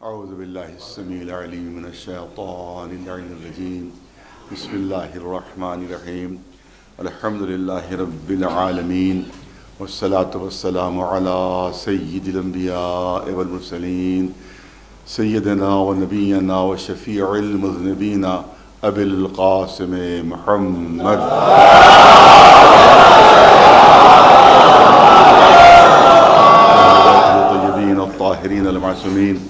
اعوذ باللہ السمیع العلیم من الشیطان اللعین الرجیم بسم اللہ الرحمن الرحیم الحمد للہ رب العالمین والصلاة والسلام علی سید الانبیاء والمرسلین سیدنا و نبینا و شفیع المذنبین ابی القاسم محمد الطیبین الطاہرین المعصومین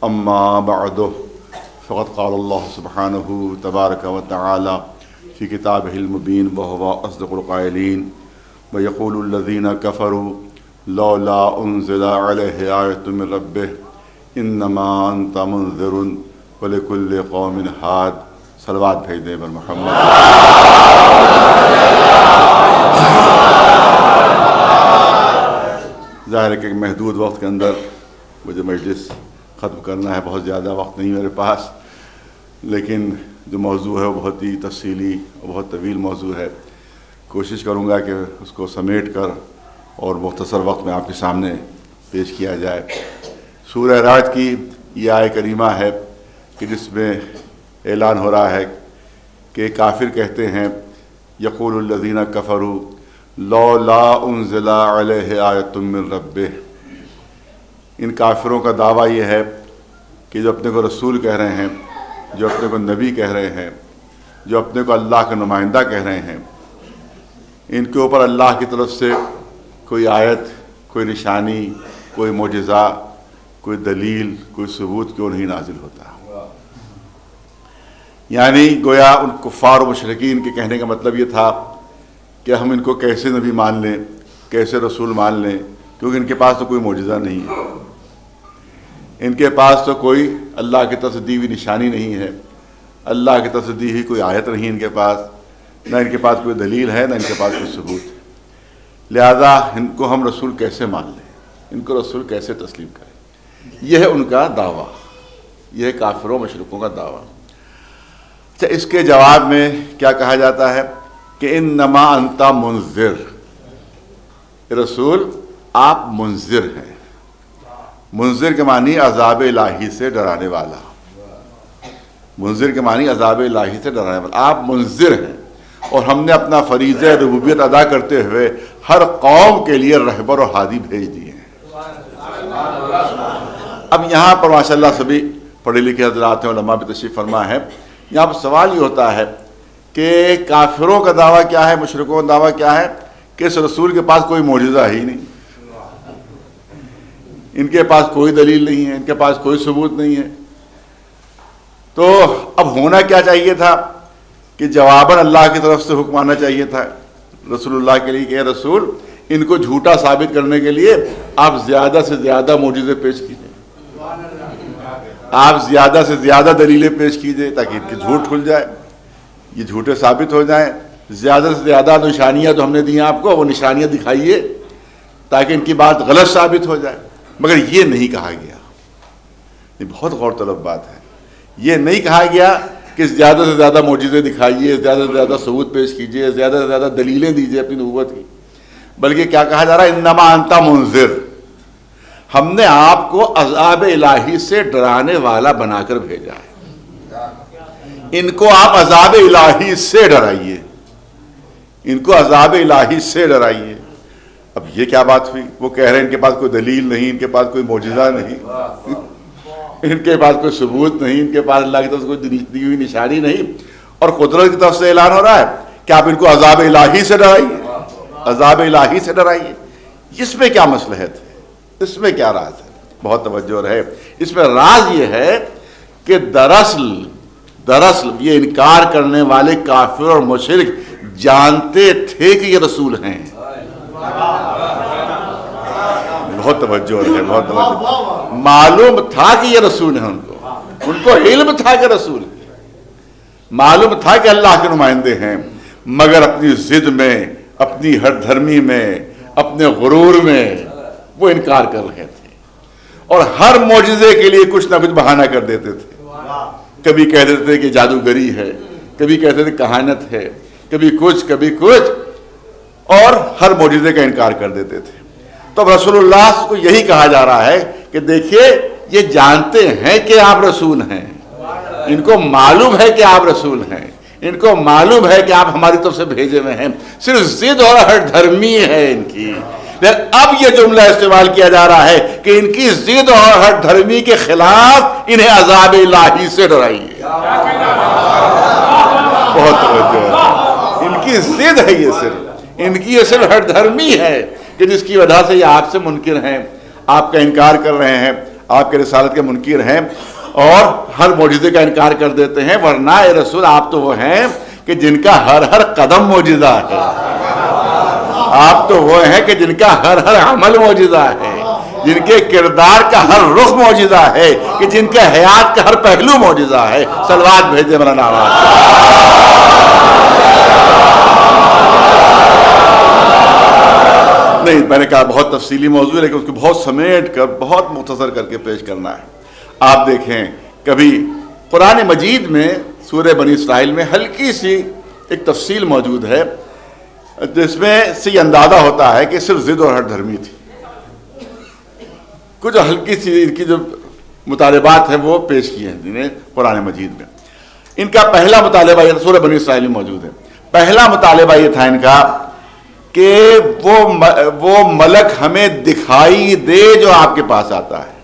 اما بعد فقد قال اللہ سبحانہ تبارک و تعالی فی کتابہ المبین وہو اصدق القائلین ویقول الذین کفروا لولا انزل علیہ آیۃ من ربہ انما انت منذر ولکل قوم ہاد. صلوات بھیج دیں بر محمد. ظاہر ہے کہ محدود وقت کے اندر مجھے مجلس ختم کرنا ہے، بہت زیادہ وقت نہیں میرے پاس، لیکن جو موضوع ہے وہ بہت ہی تفصیلی اور بہت طویل موضوع ہے. کوشش کروں گا کہ اس کو سمیٹ کر اور مختصر وقت میں آپ کے سامنے پیش کیا جائے. سورہ رعد کی یہ آیہ کریمہ ہے کہ جس میں اعلان ہو رہا ہے کہ کافر کہتے ہیں یقول الذین کفروا لولا انزل علیہ آیۃ من ربہ. ان کافروں کا دعویٰ یہ ہے کہ جو اپنے کو رسول کہہ رہے ہیں، جو اپنے کو نبی کہہ رہے ہیں، جو اپنے کو اللہ کا نمائندہ کہہ رہے ہیں، ان کے اوپر اللہ کی طرف سے کوئی آیت، کوئی نشانی، کوئی معجزہ، کوئی دلیل، کوئی ثبوت کیوں نہیں نازل ہوتا. یعنی گویا ان کفار و مشرکین کے کہنے کا مطلب یہ تھا کہ ہم ان کو کیسے نبی مان لیں، کیسے رسول مان لیں، کیونکہ ان کے پاس تو کوئی معجزہ نہیں ہے، ان کے پاس تو کوئی اللہ کی طرف سے دی ہوئی نشانی نہیں ہے، اللہ کی طرف سے دی ہوئی کوئی آیت نہیں ان کے پاس، نہ ان کے پاس کوئی دلیل ہے، نہ ان کے پاس کوئی ثبوت ہے. لہذا ان کو ہم رسول کیسے مان لیں، ان کو رسول کیسے تسلیم کریں. یہ ہے ان کا دعویٰ، یہ ہے کافروں مشرکوں کا دعویٰ. اچھا، اس کے جواب میں کیا کہا جاتا ہے کہ انما انت منذر، رسول آپ منذر ہیں. منذر کے معنی عذاب الہی سے ڈرانے والا. منذر کے معنی عذاب الہی سے ڈرانے والا. آپ منذر ہیں اور ہم نے اپنا فریضہ ربوبیت ادا کرتے ہوئے ہر قوم کے لیے رہبر و ہادی بھیج دیے ہیں. اب یہاں پر ماشاءاللہ سبھی پڑھے لکھے حضرات ہیں، علماء بھی تشریف فرما ہے. یہاں پر سوال یہ ہوتا ہے کہ کافروں کا دعویٰ کیا ہے، مشرکوں کا دعویٰ کیا ہے کہ اس رسول کے پاس کوئی معجزہ ہی نہیں، ان کے پاس کوئی دلیل نہیں ہے، ان کے پاس کوئی ثبوت نہیں ہے. تو اب ہونا کیا چاہیے تھا کہ جواباً اللہ کی طرف سے حکم آنا چاہیے تھا رسول اللہ کے لیے کہ اے رسول، ان کو جھوٹا ثابت کرنے کے لیے آپ زیادہ سے زیادہ معجزے پیش کیجیے، آپ زیادہ سے زیادہ دلیلیں پیش کیجیے تاکہ ان کی جھوٹ کھل جائے، یہ جھوٹے ثابت ہو جائیں. زیادہ سے زیادہ نشانیاں تو ہم نے دی ہیں آپ کو، وہ نشانیاں دکھائیے تاکہ ان کی بات غلط ثابت ہو جائے. مگر یہ نہیں کہا گیا. یہ بہت غور طلب بات ہے. یہ نہیں کہا گیا کہ زیادہ سے زیادہ معجزے دکھائیے، زیادہ سے زیادہ ثبوت پیش کیجیے، زیادہ سے زیادہ دلیلیں دیجیے اپنی نبوت کی، بلکہ کیا کہا جا رہا ہے انما انت منذر. ہم نے آپ کو عذاب الہی سے ڈرانے والا بنا کر بھیجا ہے. ان کو آپ عذاب الہی سے ڈرائیے، ان کو عذاب الہی سے ڈرائیے. اب یہ کیا بات ہوئی؟ وہ کہہ رہے ہیں ان کے پاس کوئی دلیل نہیں، ان کے پاس کوئی معجزہ نہیں، ان کے پاس کوئی ثبوت نہیں، ان کے پاس اللہ کی طرف سے کوئی دی ہوئی نشانی نہیں، اور قدرت کی طرف سے اعلان ہو رہا ہے کہ آپ ان کو عذاب الہی سے ڈرائیے، عذاب الہی سے ڈرائیے. اس میں کیا مصلحت ہے؟ اس میں کیا راز ہے؟ بہت توجہ رہے. اس میں راز یہ ہے کہ دراصل یہ انکار کرنے والے کافر اور مشرک جانتے تھے کہ یہ رسول ہیں. بہت توجہ رہے، بہت توجہ. معلوم تھا کہ یہ رسول ہیں، ان کو علم تھا کہ رسول ہیں، معلوم تھا کہ اللہ کے نمائندے ہیں، مگر اپنی ضد میں، اپنی ہر دھرمی میں، اپنے غرور میں وہ انکار کر رہے تھے اور ہر معجزے کے لیے کچھ نہ کچھ بہانہ کر دیتے تھے. کبھی کہہ دیتے تھے کہ جادوگری ہے، کبھی کہتے تھے کہانت ہے، کبھی کچھ، اور ہر معجزے کا انکار کر دیتے تھے. تو رسول اللہ کو یہی کہا جا رہا ہے کہ دیکھیے یہ جانتے ہیں کہ آپ رسول ہیں، ان کو معلوم ہے کہ آپ رسول ہیں، ان کو معلوم ہے کہ آپ ہماری طرف سے بھیجے ہوئے ہیں، صرف ضد اور ہٹ دھرمی ہے ان کی۔ اب یہ جملہ استعمال کیا جا رہا ہے کہ ان کی ضد اور ہٹ دھرمی کے خلاف انہیں عذاب الہی سے ڈرائیے۔ بہت توجہ ہے، ان کی ضد ہے، یہ صرف ان کی یہ صرف ہٹ دھرمی ہے کہ جس کی وجہ سے یہ آپ سے منکر ہیں، آپ کا انکار کر رہے ہیں، آپ کے رسالت کے منکر ہیں اور ہر معجزے کا انکار کر دیتے ہیں۔ ورنہ اے رسول آپ تو وہ ہیں کہ جن کا ہر قدم معجزہ ہے، آپ تو وہ ہیں کہ جن کا ہر عمل معجزہ ہے، جن کے کردار کا ہر رخ معجزہ ہے، کہ جن کے حیات کا ہر پہلو معجزہ ہے۔ صلوات بھیجے مولانا آواز۔ نہیں، میں نے کہا بہت تفصیلی موضوع ہے، لیکن اس کو بہت سمیٹ کر بہت مختصر کر کے پیش کرنا ہے۔ آپ دیکھیں کبھی قرآن مجید میں سورہ بنی اسرائیل میں ہلکی سی ایک تفصیل موجود ہے جس میں سے یہ اندازہ ہوتا ہے کہ صرف ضد اور ہٹ دھرمی تھی۔ کچھ ہلکی سی ان کی جو مطالبات ہیں وہ پیش کیے ہیں جنہیں قرآن مجید میں۔ ان کا پہلا مطالبہ یہ سورہ بنی اسرائیل میں موجود ہے۔ پہلا مطالبہ یہ تھا ان کا کہ وہ ملک ہمیں دکھائی دے جو آپ کے پاس آتا ہے۔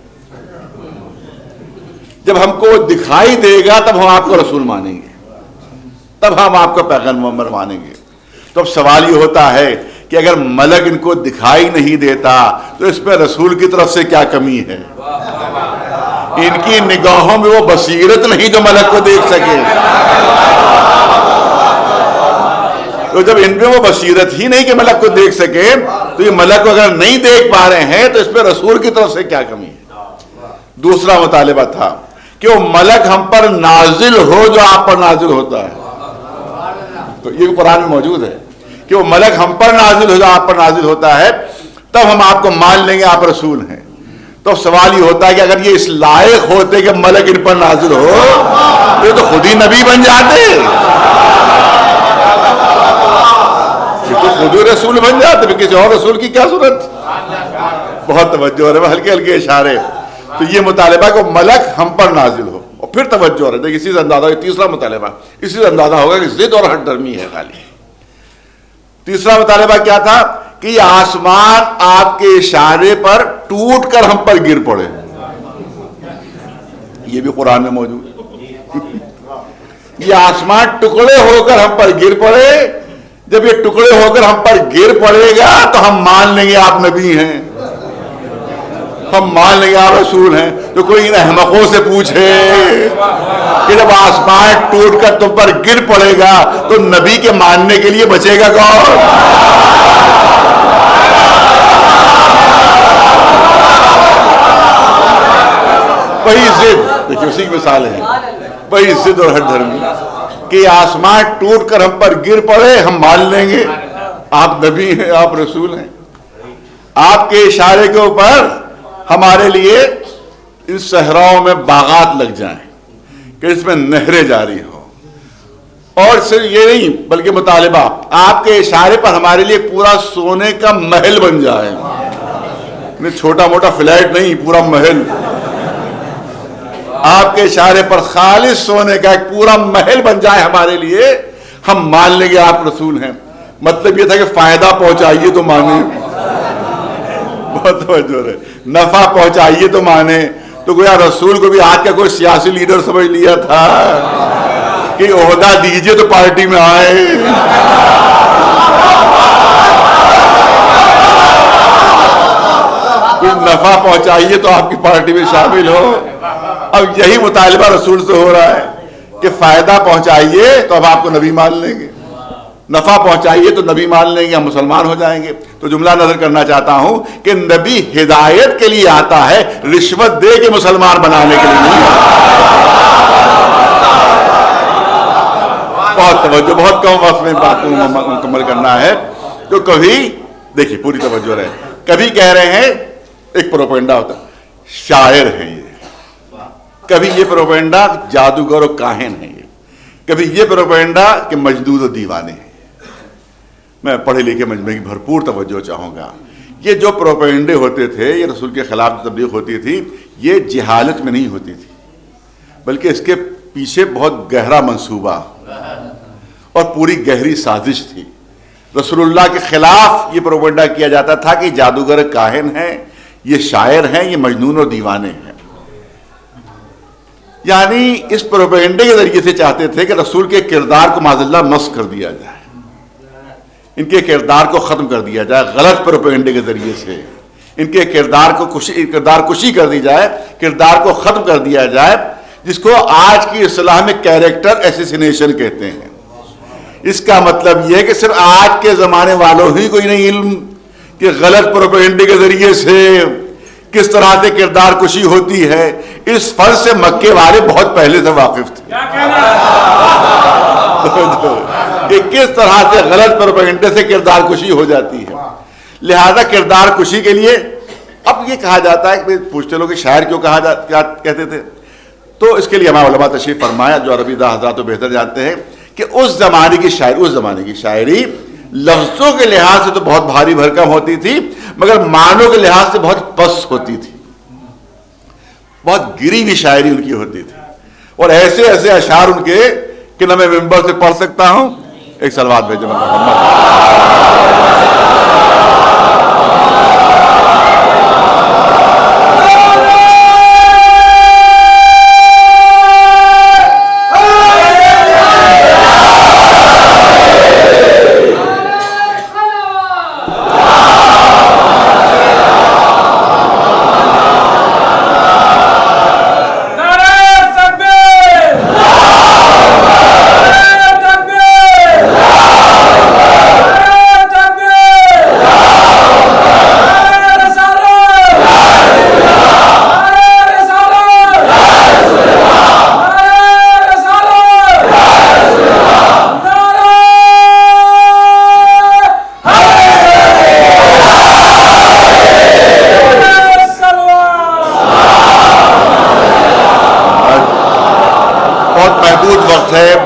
جب ہم کو دکھائی دے گا تب ہم آپ کو رسول مانیں گے، تب ہم آپ کو پیغمبر مانیں گے۔ تو اب سوال یہ ہوتا ہے کہ اگر ملک ان کو دکھائی نہیں دیتا تو اس پہ رسول کی طرف سے کیا کمی ہے؟ ان کی نگاہوں میں وہ بصیرت نہیں جو ملک کو دیکھ سکے۔ تو جب ان میں وہ بصیرت ہی نہیں کہ ملک کو دیکھ سکے، تو یہ ملک کو اگر نہیں دیکھ پا رہے ہیں تو اس پہ رسول کی طرف سے کیا کمی ہے؟ دوسرا مطالبہ تھا کہ وہ ملک ہم پر نازل ہو جو آپ پر نازل ہوتا ہے۔ تو یہ بھی قرآن میں موجود ہے کہ وہ ملک ہم پر نازل ہو جو آپ پر نازل ہوتا ہے، تب ہم آپ کو مان لیں گے آپ رسول ہیں۔ تو سوال یہ ہوتا ہے کہ اگر یہ اس لائق ہوتے کہ ملک ان پر نازل ہو تو یہ تو خود ہی نبی بن جاتے، یہ تو خود ہی رسول بن جاتے، پھر کسی اور رسول کی کیا ضرورت؟ بہت توجہ ہو رہا ہے، ہلکے ہلکے اشارے۔ تو یہ مطالبہ کہ ملک ہم پر نازل ہو، اور پھر توجہ رہے دیکھ اسی سے اندازہ ہوگا، تیسرا مطالبہ اسی سے اندازہ ہوگا کہ ضد اور ہٹ دھرمی ہے خالی۔ تیسرا مطالبہ کیا تھا کہ یہ آسمان آپ کے اشارے پر ٹوٹ کر ہم پر گر پڑے۔ یہ بھی قرآن میں موجود ہے۔ یہ آسمان ٹکڑے ہو کر ہم پر گر پڑے، جب یہ ٹکڑے ہو کر ہم پر گر پڑے گا تو ہم مان لیں گے آپ نبی ہیں، ہم مان لیں گے آپ رسول ہیں۔ تو کوئی ان احمقوں سے پوچھے کہ جب آسمان ٹوٹ کر تم پر گر پڑے گا تو نبی کے ماننے کے لیے بچے گا کون؟ وہی ضد، دیکھیے اسی کی مثال ہے، وہی ضد اور ہٹ دھرمی کہ آسمان ٹوٹ کر ہم پر گر پڑے، ہم مان لیں گے آپ نبی ہیں، آپ رسول ہیں۔ آپ کے اشارے کے اوپر ہمارے لیے ان صحراؤں میں باغات لگ جائیں کہ اس میں نہریں جاری ہو، اور صرف یہ نہیں بلکہ مطالبہ آپ کے اشارے پر ہمارے لیے پورا سونے کا محل بن جائے، چھوٹا موٹا فلیٹ نہیں، پورا محل آپ کے اشارے پر خالص سونے کا ایک پورا محل بن جائے ہمارے لیے، ہم مان لیں گے آپ رسول ہیں۔ مطلب یہ تھا کہ فائدہ پہنچائیے تو مانے، بہت توجہ ہے، نفع پہنچائیے تو مانے۔ تو گویا رسول کو بھی آج کا کوئی سیاسی لیڈر سمجھ لیا تھا کہ عہدہ دیجئے تو پارٹی میں آئے۔ کوئی نفع پہنچائیے تو آپ کی پارٹی میں شامل ہو۔ اب یہی مطالبہ رسول سے ہو رہا ہے کہ فائدہ پہنچائیے تو اب آپ کو نبی مان لیں گے، نفع پہنچائیے تو نبی مان لیں گے، ہم مسلمان ہو جائیں گے۔ تو جملہ نظر کرنا چاہتا ہوں کہ نبی ہدایت کے لیے آتا ہے، رشوت دے کے مسلمان بنانے کے لیے نہیں آتا۔ بہت توجہ، بہت کم وقت میں بات کو مکمل کرنا ہے۔ تو کبھی دیکھیے پوری توجہ رہے، کبھی کہہ رہے ہیں ایک پروپیگنڈا ہوتا شاعر ہیں یہ، کبھی یہ پروپیگنڈا جادوگر و کاہن ہیں یہ، کبھی یہ پروپیگنڈا کہ مجدود و دیوانے ہیں۔ میں پڑھے لکھے مجمع کی بھرپور توجہ چاہوں گا۔ یہ جو پروپیگنڈے ہوتے تھے، یہ رسول کے خلاف تبلیغ ہوتی تھی، یہ جہالت میں نہیں ہوتی تھی، بلکہ اس کے پیچھے بہت گہرا منصوبہ اور پوری گہری سازش تھی۔ رسول اللہ کے خلاف یہ پروپیگنڈا کیا جاتا تھا کہ جادوگر کاہن ہیں، یہ شاعر ہیں، یہ مجنون اور دیوانے ہیں۔ یعنی اس پروپیگنڈے کے ذریعے سے چاہتے تھے کہ رسول کے کردار کو معاذ اللہ مسخ کر دیا جائے، ان کے کردار کو ختم کر دیا جائے، غلط پروپیگنڈے کے ذریعے سے ان کے کردار کشی کر دی جائے، کردار کو ختم کر دیا جائے، جس کو آج کی اصطلاح میں کیریکٹر ایسیسینیشن کہتے ہیں۔ اس کا مطلب یہ ہے کہ صرف آج کے زمانے والوں ہی کو نہیں علم کہ غلط پروپیگنڈے کے ذریعے سے کس طرح سے کردار کشی ہوتی ہے، اس فرض سے مکے والے بہت پہلے سے واقف تھے کہ کس طرح سے غلط پروپیگنڈے سے کردار کشی ہو جاتی ہے۔ لہذا کردار کشی کے لیے اب یہ کہا جاتا ہے کہ پوچھتے لوگ کہ شاعر کیوں کہتے تھے، تو اس کے لیے ہمارے علماء تشریف فرمایا جو عربی دا حضرات تو بہتر جانتے ہیں کہ اس زمانے کی شاعری لفظوں کے لحاظ سے تو بہت بھاری بھرکم ہوتی تھی، مگر معنوں کے لحاظ سے بہت پست ہوتی تھی، بہت گری ہوئی شاعری ان کی ہوتی تھی، اور ایسے ایسے اشعار ان کے کہ نہ میں ممبر سے پڑھ سکتا ہوں۔ ایک صلوات بھیجو محمد۔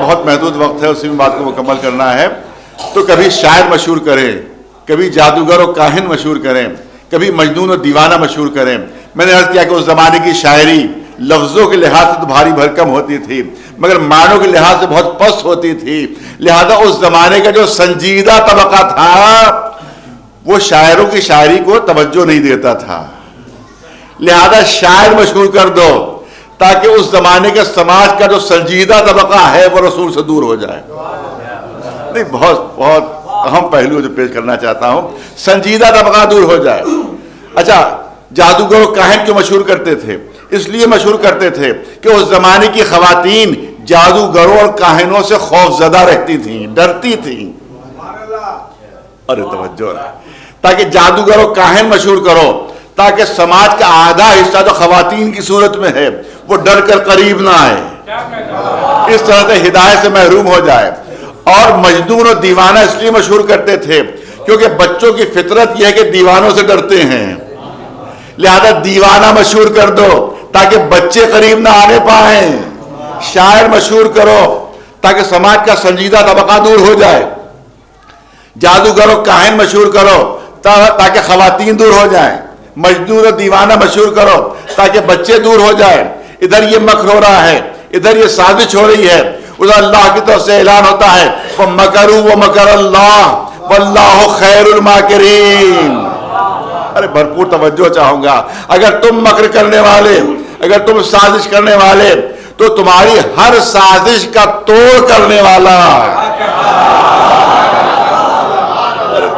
بہت محدود وقت ہے، اسی میں بات کو مکمل کرنا ہے، تو کبھی شاعر مشہور کریں، کبھی جادوگر و کاہن مشہور کریں، کبھی مجنون و دیوانہ مشہور کریں۔ میں نے عرض کیا کہ اس زمانے کی شاعری لفظوں کے لحاظ سے تو بھاری بھرکم ہوتی تھی، مگر معنوں کے لحاظ سے بہت پست ہوتی تھی۔ لہذا اس زمانے کا جو سنجیدہ طبقہ تھا وہ شاعروں کی شاعری کو توجہ نہیں دیتا تھا، لہذا شاعر مشہور کر دو تاکہ اس زمانے کے سماج کا جو سنجیدہ طبقہ ہے وہ رسول سے دور ہو جائے۔ نہیں، بہت اہم پہلو جو پیش کرنا چاہتا ہوں، سنجیدہ طبقہ دور ہو جائے۔ اچھا، جادوگر و کاہن کیوں مشہور کرتے تھے؟ اس لیے مشہور کرتے تھے کہ اس زمانے کی خواتین جادوگروں اور کاہنوں سے خوف زدہ رہتی تھیں، ڈرتی تھیں۔ ارے توجہ، تاکہ جادوگر و کاہن مشہور کرو تاکہ سماج کا آدھا حصہ جو خواتین کی صورت میں ہے وہ ڈر کر قریب نہ آئے، اس طرح سے ہدایت سے محروم ہو جائے۔ اور مجنون و دیوانہ اس لیے مشہور کرتے تھے کیونکہ بچوں کی فطرت یہ ہے کہ دیوانوں سے ڈرتے ہیں، لہذا دیوانہ مشہور کر دو تاکہ بچے قریب نہ آنے پائیں۔ شاعر مشہور کرو تاکہ سماج کا سنجیدہ طبقہ دور ہو جائے۔ جادوگر و کاہن مشہور کرو تاکہ خواتین دور ہو جائیں۔ مجنون و دیوانہ مشہور کرو تاکہ بچے دور ہو جائیں۔ ادھر یہ مکر ہو رہا ہے، ادھر یہ سازش ہو رہی ہے، ادھر اللہ کی طرف سے اعلان ہوتا ہے وَمَكَرُوا وَمَكَرَ اللَّهُ وَاللَّهُ خَيْرُ الْمَاكِرِينَ۔ ارے بھرپور توجہ چاہوں گا، اگر تم مکر کرنے والے، اگر تم سازش کرنے والے، تو تمہاری ہر سازش کا توڑ کرنے والا،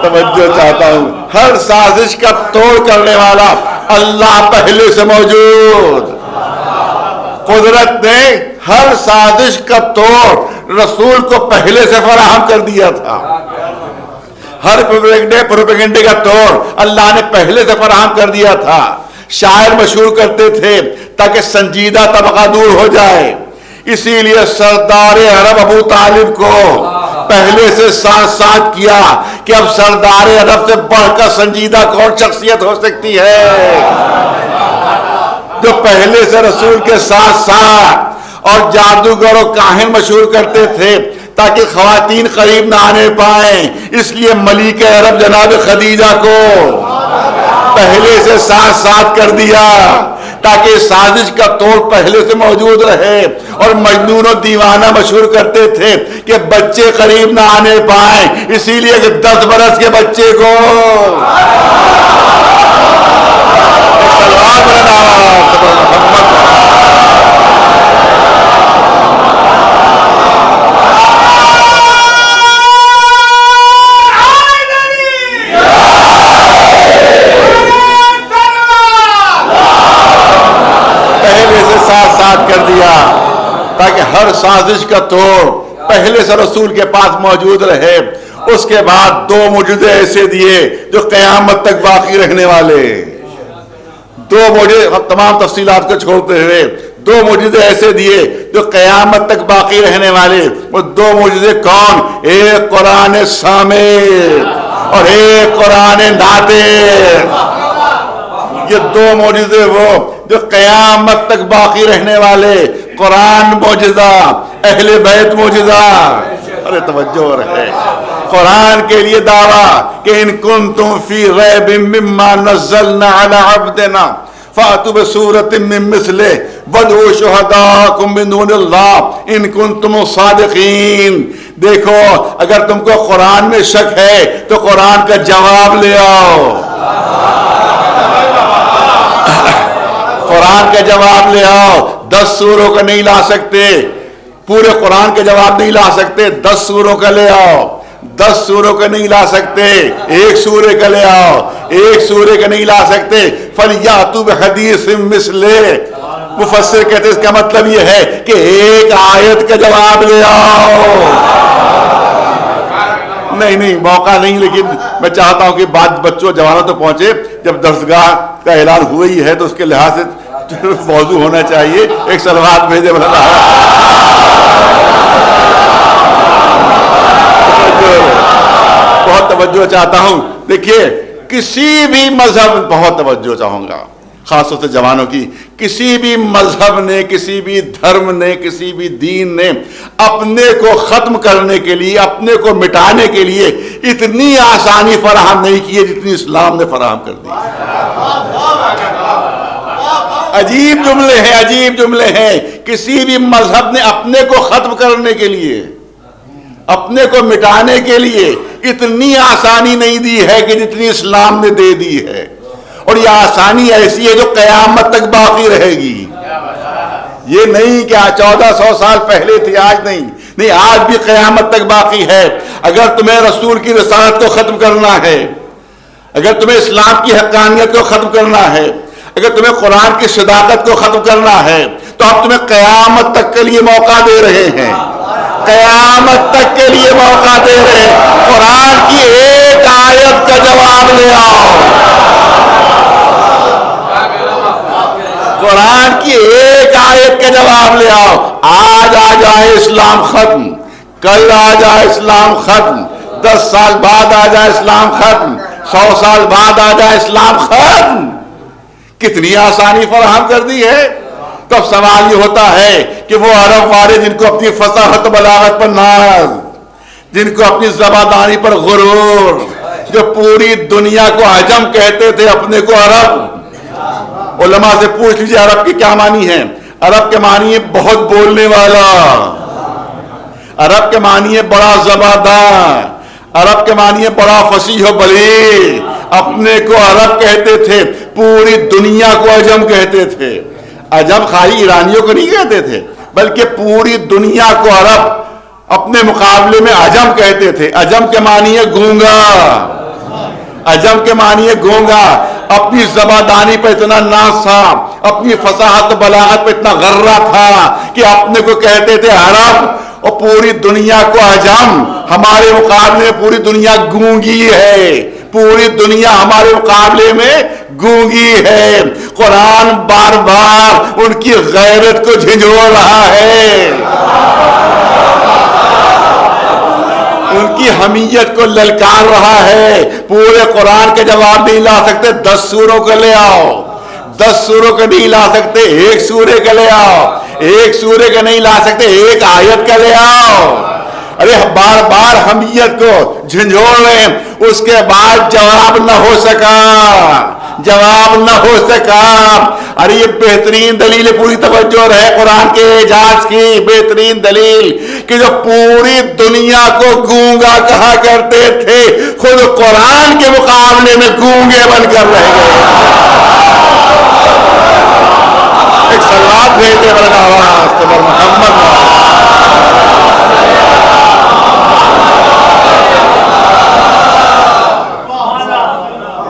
توجہ چاہتا ہوں، ہر سازش کا توڑ کرنے والا اللہ پہلے سے موجود۔ قدرت نے ہر سازش کا توڑ رسول کو پہلے سے فراہم کر دیا تھا، ہر پروپیگنڈے کا توڑ اللہ نے پہلے سے فراہم کر دیا تھا۔ شاعر مشہور کرتے تھے تاکہ سنجیدہ طبقہ دور ہو جائے، اسی لیے سردار عرب ابو طالب کو پہلے سے ساتھ کیا کہ اب سردار عرب سے بڑھ کر سنجیدہ کون شخصیت ہو سکتی ہے، جو پہلے سے رسول کے ساتھ۔ اور جادوگر و کاہن مشہور کرتے تھے تاکہ خواتین قریب نہ آنے پائیں، اس لیے ملک عرب جناب خدیجہ کو پہلے سے ساتھ کر دیا تاکہ سازش کا توڑ پہلے سے موجود رہے. اور مجنون و دیوانہ مشہور کرتے تھے کہ بچے قریب نہ آنے پائیں، اسی لیے کہ 10 برس کے بچے کو کر دیا تاکہ ہر سازش کا توڑ پہلے سے رسول کے پاس موجود رہے. اس کے بعد 2 معجزے ایسے دیے جو قیامت تک باقی رہنے والے. 2 معجزے، تمام تفصیلات کو چھوڑتے ہوئے 2 معجزے ایسے دیے جو قیامت تک باقی رہنے والے. وہ 2 معجزے کون؟ ایک قرآن صامت اور ایک قرآن ناطق. یہ 2 معجزے وہ جو قیامت تک باقی رہنے والے. قرآن معجزہ، اہل بیت معجزہ. ارے توجہ رہے. قرآن کے لیے دعویٰ کہ ان کنتم فی ریب مما نزلنا علی عبدنا فاتوا بسورۃ من مثلہ وادعوا شہداءکم من دون اللہ ان کنتم صادقین. دیکھو اگر تم کو قرآن میں شک ہے تو قرآن کا جواب لے آؤ. قرآن کا جواب لے آؤ. 10 سوروں کا نہیں لا سکتے، پورے قرآن کا جواب نہیں لا سکتے. 10 سوروں کا لے آؤ. 10 سوروں کا نہیں لا سکتے، 1 سورے کا لے آؤ. 1 سورے کا نہیں لا سکتے، فَلْيَأْتُوا بِحَدِيثٍ مِثْلِهِ. مفسر کہتے ہیں اس کا مطلب یہ ہے کہ 1 آیت کا جواب لے آؤ. نہیں موقع نہیں، لیکن میں چاہتا ہوں کہ بعد بچوں جوانوں تو پہنچے. جب درسگاہ کا اعلان ہوا ہی ہے تو اس کے لحاظ سے موضوع ہونا چاہیے. ایک سلوات بھیجے بھلا. بہت توجہ چاہتا ہوں. دیکھیے کسی بھی مذہب، بہت توجہ چاہوں گا خاص طور سے جوانوں کی، کسی بھی مذہب نے، کسی بھی دھرم نے، کسی بھی دین نے اپنے کو ختم کرنے کے لیے، اپنے کو مٹانے کے لیے اتنی آسانی فراہم نہیں کی ہے جتنی اسلام نے فراہم کر دی. عجیب جملے ہیں، عجیب جملے ہیں. کسی بھی مذہب نے اپنے کو ختم کرنے کے لیے، اپنے کو مٹانے کے لیے اتنی آسانی نہیں دی ہے کہ جتنی اسلام نے دے دی ہے. اور یہ آسانی ایسی ہے جو قیامت تک باقی رہے گی. یہ نہیں کہ 1400 سال پہلے تھی، آج نہیں، آج بھی قیامت تک باقی ہے. اگر تمہیں رسول کی رسالت کو ختم کرنا ہے، اگر تمہیں اسلام کی حقانیت کو ختم کرنا ہے، اگر تمہیں قرآن کی صداقت کو ختم کرنا ہے تو اب تمہیں قیامت تک کے لیے موقع دے رہے ہیں. قیامت تک کے لیے موقع دے رہے ہیں. قرآن کی 1 آیت کا جواب لے آؤ. قرآن کی 1 آیت کا جواب لے آؤ. آج آ جائے اسلام ختم، کل آ جائے اسلام ختم، 10 سال بعد آ جائے اسلام ختم، 100 سال بعد آ جائے اسلام ختم. کتنی آسانی فراہم کر دی ہے. تو اب سوال یہ ہوتا ہے کہ وہ عرب والے جن کو اپنی فصاحت بلاغت پر ناز، جن کو اپنی زباداری پر غرور، جو پوری دنیا کو عجم کہتے تھے اپنے کو عرب. علماء سے پوچھ لیجیے عرب کی کیا معنی ہے. عرب کے معنی ہے بہت بولنے والا، عرب کے معنی ہے بڑا زبادار، عرب کے معنی ہے بڑا فصیح و بلیغ. اپنے کو عرب کہتے تھے، پوری دنیا کو عجم کہتے تھے. عجم خالی ایرانیوں کو نہیں کہتے تھے بلکہ پوری دنیا کو عرب اپنے مقابلے میں عجم کہتے تھے. عجم کے معنی ہے گونگا، عجم کے معنی ہے گونگا. اپنی زبادانی پہ اتنا ناز تھا، اپنی فصاحت بلاغت پہ اتنا غرہ تھا کہ اپنے کو کہتے تھے عرب اور پوری دنیا کو عجم. ہمارے مقابلے میں پوری دنیا گونگی ہے، پوری دنیا ہمارے مقابلے میں گونگی ہے. قرآن بار بار ان کی غیرت کو جھنجھوڑ رہا ہے، ان کی حمیت کو للکار رہا ہے. پورے قرآن کے جواب نہیں لا سکتے، 10 سوروں کو لے آؤ. 10 سوروں کا نہیں لا سکتے، 1 سورے کا لے آؤ. 1 سورے کا نہیں لا سکتے، 1 آیت کا لے آؤ. ارے بار بار حمیت کو جھنجھوڑ رہے ہیں. اس کے بعد جواب نہ ہو سکا، جواب نہ ہو سکا. ارے یہ بہترین دلیل ہے، پوری توجہ رہے قرآن کے اعجاز کی بہترین دلیل کہ جو پوری دنیا کو گونگا کہا کرتے تھے خود قرآن کے مقابلے میں گونگے بن کر رہ گئے. ایک سلوات بھیجتے بلند آواز پر محمد.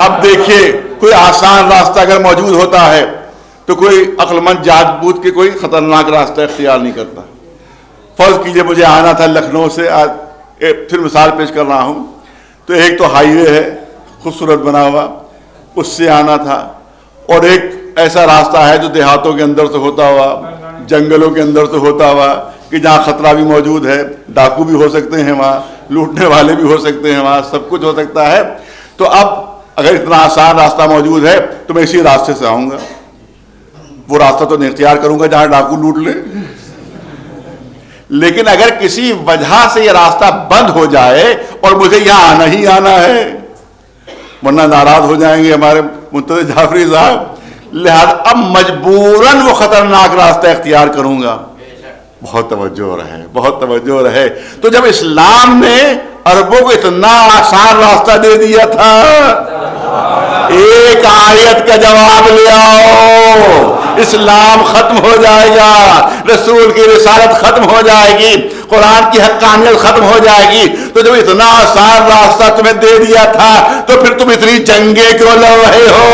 اب دیکھیے کوئی آسان راستہ اگر موجود ہوتا ہے تو کوئی عقل مند جات بوجھ کے کوئی خطرناک راستہ اختیار نہیں کرتا. فرض کیجئے مجھے آنا تھا لکھنؤ سے، آج پھر مثال پیش کر رہا ہوں، تو ایک تو ہائی وے ہے خوبصورت بنا ہوا، اس سے آنا تھا، اور ایک ایسا راستہ ہے جو دیہاتوں کے اندر سے ہوتا ہوا، جنگلوں کے اندر سے ہوتا ہوا کہ جہاں خطرہ بھی موجود ہے، ڈاکو بھی ہو سکتے ہیں وہاں، لوٹنے والے بھی ہو سکتے ہیں وہاں، سب کچھ ہو سکتا ہے. تو اب اگر اتنا آسان راستہ موجود ہے تو میں اسی راستے سے آؤں گا. وہ راستہ تو نہیں اختیار کروں گا جہاں ڈاکو لوٹ لے. لیکن اگر کسی وجہ سے یہ راستہ بند ہو جائے اور مجھے یہاں آنا ہی آنا ہے، ورنہ ناراض ہو جائیں گے ہمارے منتظر جعفری صاحب، لہذا اب مجبوراً وہ خطرناک راستہ اختیار کروں گا. بہت توجہ رہے، بہت توجہ رہے. تو جب اسلام نے عربوں کو اتنا آسان راستہ دے دیا تھا، ایک آیت کا جواب لے آؤ، اسلام ختم ہو جائے گا، رسول کی رسالت ختم ہو جائے گی، قرآن کی حقانیت ختم ہو جائے گی. تو جب اتنا آسان راستہ تمہیں دے دیا تھا تو پھر تم اتنی جنگیں کیوں لڑ رہے ہو؟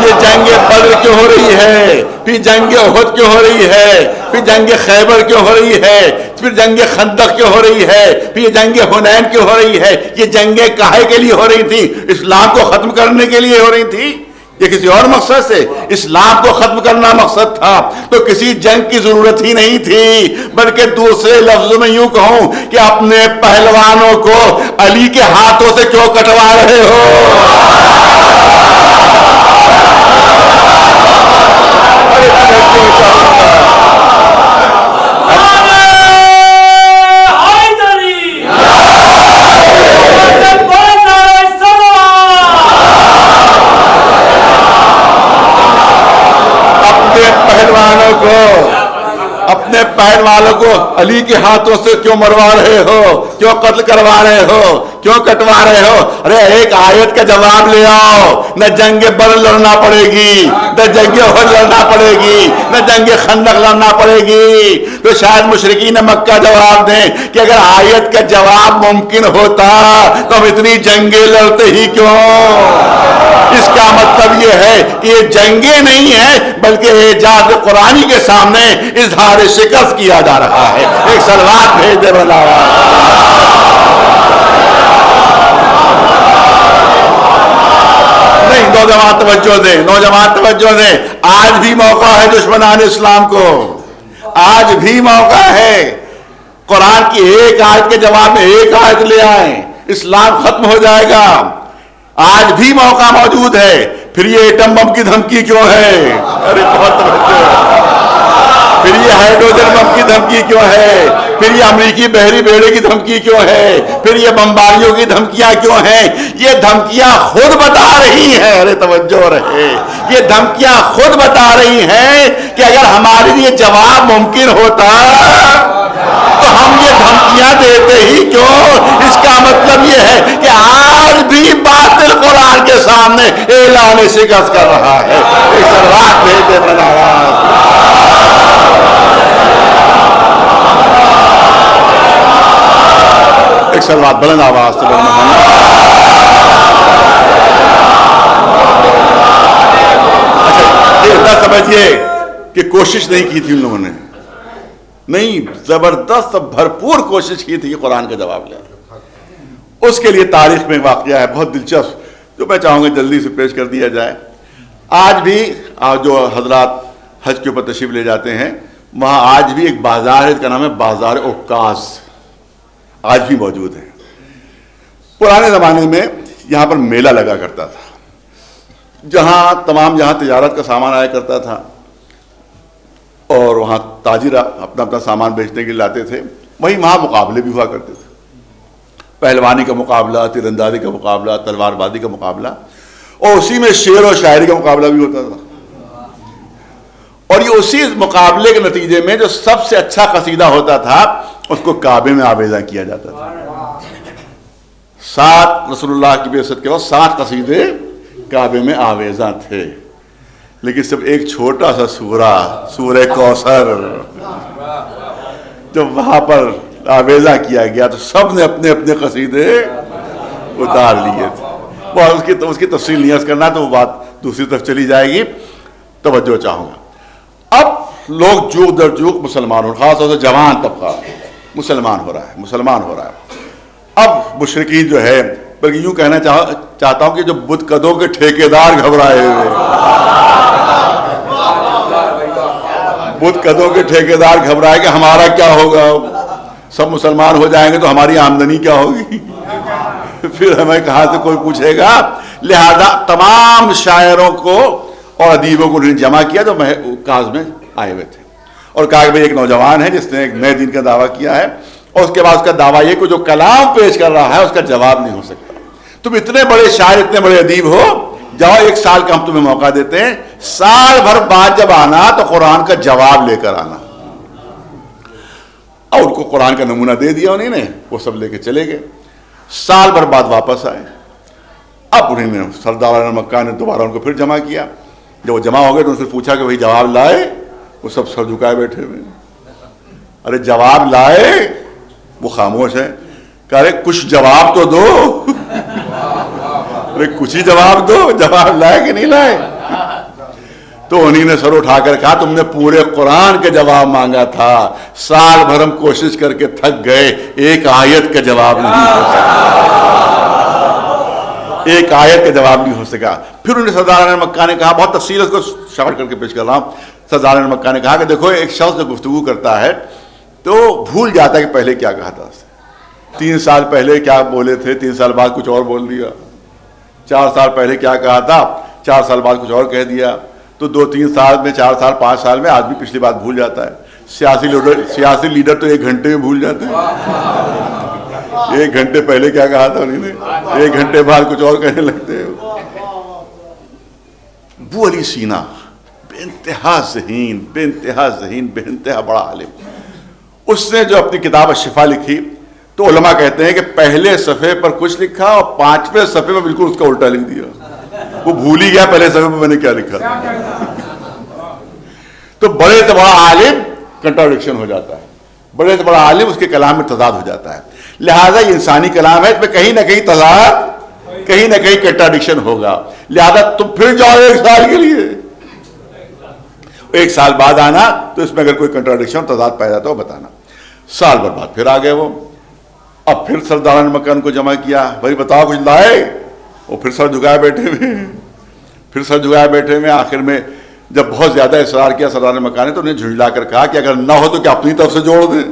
یہ جنگ بدر کیوں ہو رہی ہے؟ پھر جنگ احد کیوں ہو رہی ہے؟ پھر جنگ خیبر کیوں ہو رہی ہے؟ پھر جنگ خندق کیوں ہو رہی ہے؟ پھر یہ جنگ حنین کیوں ہو رہی ہے؟ یہ جنگیں کاہے کے لیے ہو رہی تھی؟ اسلام کو ختم کرنے کے لیے ہو رہی تھی یا کسی اور مقصد سے؟ اسلام کو ختم کرنا مقصد تھا تو کسی جنگ کی ضرورت ہی نہیں تھی، بلکہ دوسرے لفظوں میں یوں کہوں کہ اپنے پہلوانوں کو علی کے ہاتھوں سے کیوں کٹوا رہے ہو؟ اپنے پہلوانوں کو علی کے ہاتھوں سے کیوں مروا رہے ہو؟ کیوں قتل کروا رہے ہو؟ کیوں کٹوا رہے ہو؟ ارے ایک آیت کا جواب لے آؤ. نہ جنگ بدر لڑنا پڑے گی، نہ جنگ احد لڑنا پڑے گی، نہ جنگ خندق لڑنا پڑے گی. تو شاید مشرکین مکہ جواب دیں کہ اگر آیت کا جواب ممکن ہوتا تو ہم اتنی جنگیں لڑتے ہی کیوں؟ اس کا مطلب یہ ہے کہ یہ جنگیں نہیں ہیں بلکہ اعجاز قرآنی کے سامنے اظہار شکست کیا جا رہا ہے. ایک سلوات بھیج دے بلا. نہیں، نوجوان توجہ دیں، نوجوان توجہ دیں. آج بھی موقع ہے دشمنان اسلام کو، آج بھی موقع ہے. قرآن کی ایک آیت کے جواب میں ایک آیت لے آئیں، اسلام ختم ہو جائے گا. آج بھی موقع موجود ہے. پھر یہ ایٹم بم کی دھمکی کیوں ہے؟ ارے بہت توجہ. پھر یہ ہائیڈروجن بم کی دھمکی کیوں ہے؟ پھر یہ امریکی بحری بیڑے کی دھمکی کیوں ہے؟ پھر یہ بمباریوں کی دھمکیاں کیوں ہیں؟ یہ دھمکیاں خود بتا رہی ہیں، ارے توجہ رہے، یہ دھمکیاں خود بتا رہی ہیں کہ اگر ہمارے لیے جواب ممکن ہوتا تو ہم یہ دھمکیاں دیتے ہی کیوں؟ اس کا مطلب یہ ہے کہ آج بھی باطل قرآن کے سامنے اعلان شکست کر رہا ہے. ایک سلوات بھیج دے بلند آواز. ایک سلوات بلند آواز سے بلند آواز. اچھا، یہ نہ سمجھیے کہ کوشش نہیں کی تھی ان لوگوں نے، نہیں، زبردست بھرپور کوشش کی تھی کہ قرآن کا جواب لے. اس کے لیے تاریخ میں واقعہ ہے بہت دلچسپ جو میں چاہوں گا جلدی سے پیش کر دیا جائے. آج بھی جو حضرات حج کے اوپر تشریف لے جاتے ہیں وہاں آج بھی ایک بازار ہے جس کا نام ہے بازار عکاظ، آج بھی موجود ہے. پرانے زمانے میں یہاں پر میلہ لگا کرتا تھا جہاں تجارت کا سامان آیا کرتا تھا اور وہاں تاجر اپنا سامان بیچنے کے لیے لاتے تھے. وہاں مقابلے بھی ہوا کرتے تھے. پہلوانی کا مقابلہ، تیر اندازی کا مقابلہ، تلوار بازی کا مقابلہ، اور اسی میں شعر و شاعری کا مقابلہ بھی ہوتا تھا. اور یہ اسی مقابلے کے نتیجے میں جو سب سے اچھا قصیدہ ہوتا تھا اس کو کعبے میں آویزاں کیا جاتا تھا. 7 رسول اللہ کی بعثت کے بعد 7 قصیدے کعبے میں آویزاں تھے، لیکن صرف ایک چھوٹا سا سورہ کوثر جب وہاں پر آویزاں کیا گیا تو سب نے اپنے اپنے قصیدے اتار لیے تھے. وہ اس کی تفصیل نہیں عرض کرنا، تو وہ بات دوسری طرف چلی جائے گی. توجہ چاہوں گا. اب لوگ جوق در جوق مسلمان ہو، خاص طور سے جوان طبقہ مسلمان ہو رہا ہے. اب مشرکین جو ہے، بلکہ یوں کہنا چاہتا ہوں کہ جو بت قدوں کے ٹھیکیدار گھبرائے ہوئے، بت قدوں کے ٹھیکیدار گھبرائے کہ ہمارا کیا ہوگا، سب مسلمان ہو جائیں گے تو ہماری آمدنی کیا ہوگی، پھر ہمیں کہاں سے کوئی پوچھے گا. لہذا تمام شاعروں کو اور ادیبوں کو انہوں نے جمع کیا جو کاغذ میں آئے ہوئے تھے. اور کہا کہ بھئی ایک نوجوان ہے جس نے ایک نئے دین کا دعویٰ کیا ہے، اور اس کے بعد اس کا دعویٰ یہ کہ جو کلام پیش کر رہا ہے اس کا جواب نہیں ہو سکتا. تم اتنے بڑے شاعر، اتنے بڑے ادیب ہو، جاؤ 1 سال کا ہم تمہیں موقع دیتے ہیں، سال بھر بعد جب آنا تو قرآن کا جواب لے کر آنا. اور ان کو قرآن کا نمونہ دے دیا انہوں نے، وہ سب لے کے چلے گئے. سال بھر بعد واپس آئے. اب انہوں نے سردار مکہ نے دوبارہ ان کو پھر جمع کیا. جب وہ جمع ہو گئے تو ان سے پوچھا کہ بھئی جواب لائے؟ وہ سب سر جھکائے بیٹھے ہوئے. ارے جواب لائے؟ وہ خاموش ہے. کہہ رہے کچھ جواب تو دو. ارے کچھ ہی جواب دو، جواب لائے کہ نہیں لائے؟ تو انہی نے سر اٹھا کر کہا تم نے پورے قرآن کا جواب مانگا تھا، سال بھر ہم کوشش کر کے تھک گئے، ایک آیت کا جواب نہیں ہو سکا، ایک آیت کا جواب نہیں ہو سکا. پھر انہیں سردار مکہ نے کہا، بہت تفصیل اس کو شارٹ کر کے پیش کر رہا ہوں. سردار مکہ نے کہا کہ دیکھو ایک شخص جو گفتگو کرتا ہے تو بھول جاتا ہے کہ پہلے کیا کہا تھا. 3 سال پہلے کیا بولے تھے، 3 سال بعد کچھ اور بول دیا. 4 سال پہلے کیا کہا تھا، 4 سال بعد کچھ اور کہہ دیا. تو 2-3 سال میں، 4 سال 5 سال میں آدمی پچھلی بات بھول جاتا ہے. سیاسی لیڈر تو 1 گھنٹے میں بھول جاتے ہیں. 1 گھنٹے پہلے کیا کہا تھا انہوں نے، 1 گھنٹے بعد کچھ اور کہنے لگتے ہیں. ابو علی سینا بے انتہا ذہین، بے انتہا بڑا عالم. اس نے جو اپنی کتاب الشفا لکھی تو علماء کہتے ہیں کہ پہلے صفحے پر کچھ لکھا اور 5ویں صفحے پر بالکل اس کا الٹا لکھ دیا. وہ بھول ہی گیا پہلے صفحے پر میں نے کیا لکھا تھا. تو بڑے سے بڑا عالم کنٹراڈکشن ہو جاتا ہے، بڑے سے بڑا عالم اس کے کلام میں تضاد ہو جاتا ہے. لہذا یہ انسانی کلام ہے، اس میں کہیں نہ کہیں تضاد، کہیں نہ کہیں کنٹراڈکشن ہوگا. لہذا تم پھر جاؤ 1 سال کے لیے، 1 سال بعد آنا تو اس میں اگر کوئی کنٹراڈکشن تضاد پایا جاتا ہے وہ بتانا. سال بھر بعد پھر آ گئے وہ. اب پھر سردار مکہ کو جمع کیا، بھائی بتاؤ کچھ لائے؟ وہ پھر سر جھکائے بیٹھے ہوئے. آخر میں جب بہت زیادہ اصرار کیا سردار مکہ نے تو انہیں جھنجلا کر کہا کہ اگر نہ ہو تو کیا اپنی طرف سے جوڑ دیں.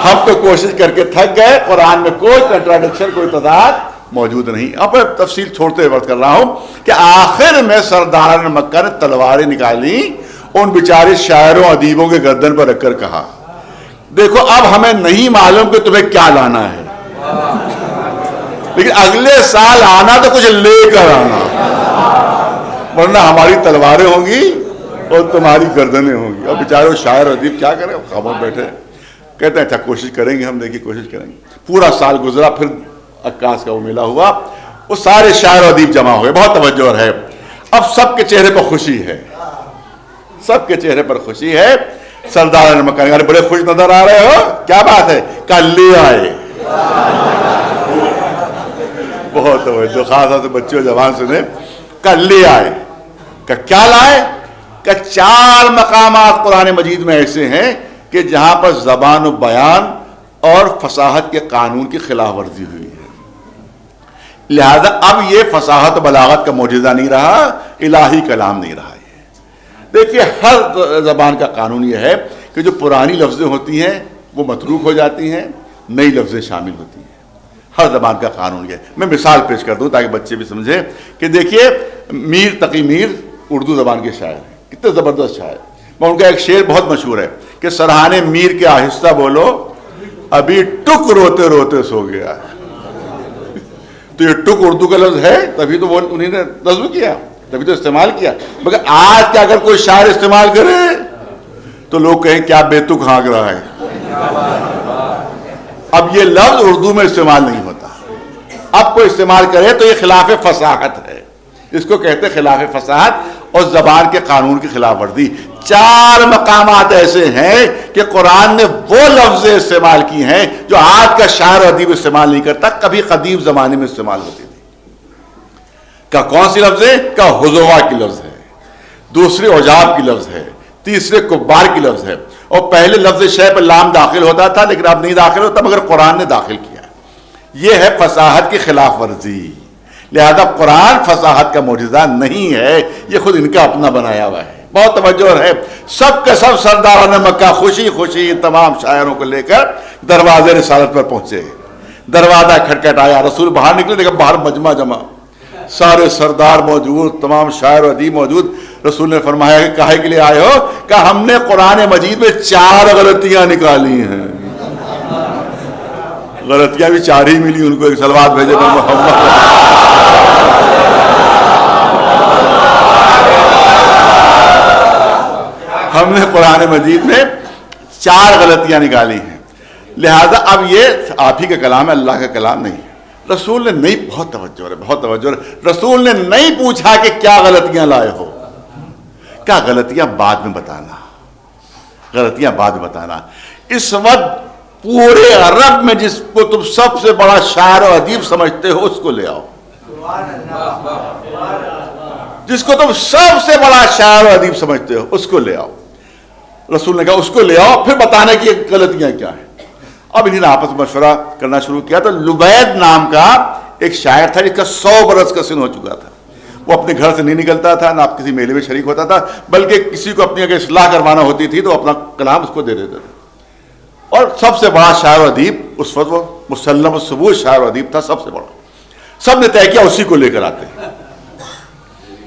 ہم تو کوشش کر کے تھک گئے، قرآن میں کوئی کنٹراڈکشن، کوئی تضاد موجود نہیں. اب تفصیل چھوڑتے وقت کر رہا ہوں کہ آخر میں سردار مکہ نے تلواریں نکالی، ان بیچارے شاعروں ادیبوں کے گردن پر رکھ کر کہا دیکھو اب ہمیں نہیں معلوم کہ تمہیں کیا لانا ہے، لیکن اگلے سال آنا تو کچھ لے کر آنا، ورنہ ہماری تلواریں ہوں گی اور تمہاری گردنیں ہوں گی. اور بیچارے شاعر ادیب کیا کریں، خاموش بیٹھے. کہتے ہیں اچھا کوشش کریں گے، ہم دیکھیے کوشش کریں گے. پورا سال گزرا، پھر عکاس کا وہ میلہ ہوا، وہ سارے شاعر و ادیب جمع ہوئے، بہت توجہ ہے. اب سب کے چہرے پر خوشی ہے، سب کے چہرے پر خوشی ہے. سردار مکہ نے بڑے خوش نظر آ رہے ہو، کیا بات ہے؟ کل لے آئے. بہت توجہ، خاص طور سے بچوں جوان سنے. کل لے آئے، کہ کیا لائے؟ کہ 4 مقامات قرآن مجید میں ایسے ہیں کہ جہاں پر زبان و بیان اور فصاحت کے قانون کی خلاف ورزی ہوئی ہے. لہذا اب یہ فصاحت و بلاغت کا معجزہ نہیں رہا، الہی کلام نہیں رہا. دیکھیے ہر زبان کا قانون یہ ہے کہ جو پرانی لفظیں ہوتی ہیں وہ متروک ہو جاتی ہیں، نئی لفظیں شامل ہوتی ہیں. ہر زبان کا قانون یہ ہے. میں مثال پیش کر دوں تاکہ بچے بھی سمجھیں کہ دیکھیے میر تقی میر اردو زبان کے شاعر ہیں، کتنے زبردست شاعر. میں ان کا ایک شعر بہت مشہور ہے کہ سرحانے میر کے آہستہ بولو ابھی ٹک روتے روتے سو گیا. تو یہ ٹک اردو کا لفظ ہے, تبھی تو انہیں نے نظم کیا, تبھی تو استعمال کیا. مگر آج کیا اگر کوئی شاعر استعمال کرے تو لوگ کہیں کیا بے تک ہانک رہا ہے. اب یہ لفظ اردو میں استعمال نہیں ہوتا. اب کوئی استعمال کرے تو یہ خلاف فصاحت ہے, اس کو کہتے خلاف فصاحت اور زبان کے قانون کی خلاف ورزی. 4 مقامات ایسے ہیں کہ قرآن نے وہ لفظ استعمال کی ہیں جو آج کا شاعر و ادیب استعمال نہیں کرتا, کبھی قدیم زمانے میں استعمال ہوتی تھی. کا کون سی لفظ ہے؟ کا حضوا کی لفظ ہے, دوسرے عجاب کی لفظ ہے, تیسرے کبار کی لفظ ہے. اور پہلے لفظ شے پر لام داخل ہوتا تھا لیکن اب نہیں داخل ہوتا, مگر قرآن نے داخل کیا. یہ ہے فصاحت کی خلاف ورزی. لہذا قرآن فصاحت کا معجزہ نہیں ہے, یہ خود ان کا اپنا بنایا ہوا ہے. بہت توجہ ہے. سب کے سب سرداران مکہ خوشی خوشی تمام شاعروں کو لے کر دروازے رسالت پر پہنچے. دروازہ کھٹکھٹایا, رسول باہر نکلے, دیکھا باہر مجمع جمع, سارے سردار موجود, تمام شاعر و ادیب موجود. رسول نے فرمایا کہ کاہے کے لیے آئے ہو؟ کہ ہم نے قرآن مجید میں 4 غلطیاں نکالی ہیں. غلطیاں بھی 4 ہی ملی ان کو, ایک سلوات بھیجے تو ہم نے قرآن مجید میں 4 غلطیاں نکالی ہیں. لہذا اب یہ آپ ہی کا کلام ہے, اللہ کا کلام نہیں. رسول نے نہیں, بہت توجہ ہے, بہت توجہ ہے, رسول نے نہیں پوچھا کہ کیا غلطیاں لائے ہو, کیا غلطیاں بعد میں بتانا, غلطیاں بعد میں بتانا. اس وقت پورے عرب میں جس کو تم سب سے بڑا شاعر و ادیب سمجھتے ہو اس کو لے آؤ. جس کو تم سب سے بڑا شاعر و ادیب سمجھتے ہو اس کو لے آؤ. رسول نے کہا اس کو لے آؤ, پھر بتانے کی غلطیاں کیا ہیں. اب انہیں آپس میں مشورہ کرنا شروع کیا. تو لبید نام کا ایک شاعر تھا جس کا 100 برس کا سن ہو چکا تھا. وہ اپنے گھر سے نہیں نکلتا تھا, نہ کسی میلے میں شریک ہوتا تھا, بلکہ کسی کو اپنی اگر اصلاح کروانا ہوتی تھی تو اپنا کلام اس کو دے دیتے تھے. اور سب سے بڑا شاعر و ادیب اس وقت وہ مسلم الثبوت شاعر و ادیب تھا, سب سے بڑا. سب نے طے کیا اسی کو لے کر آتے.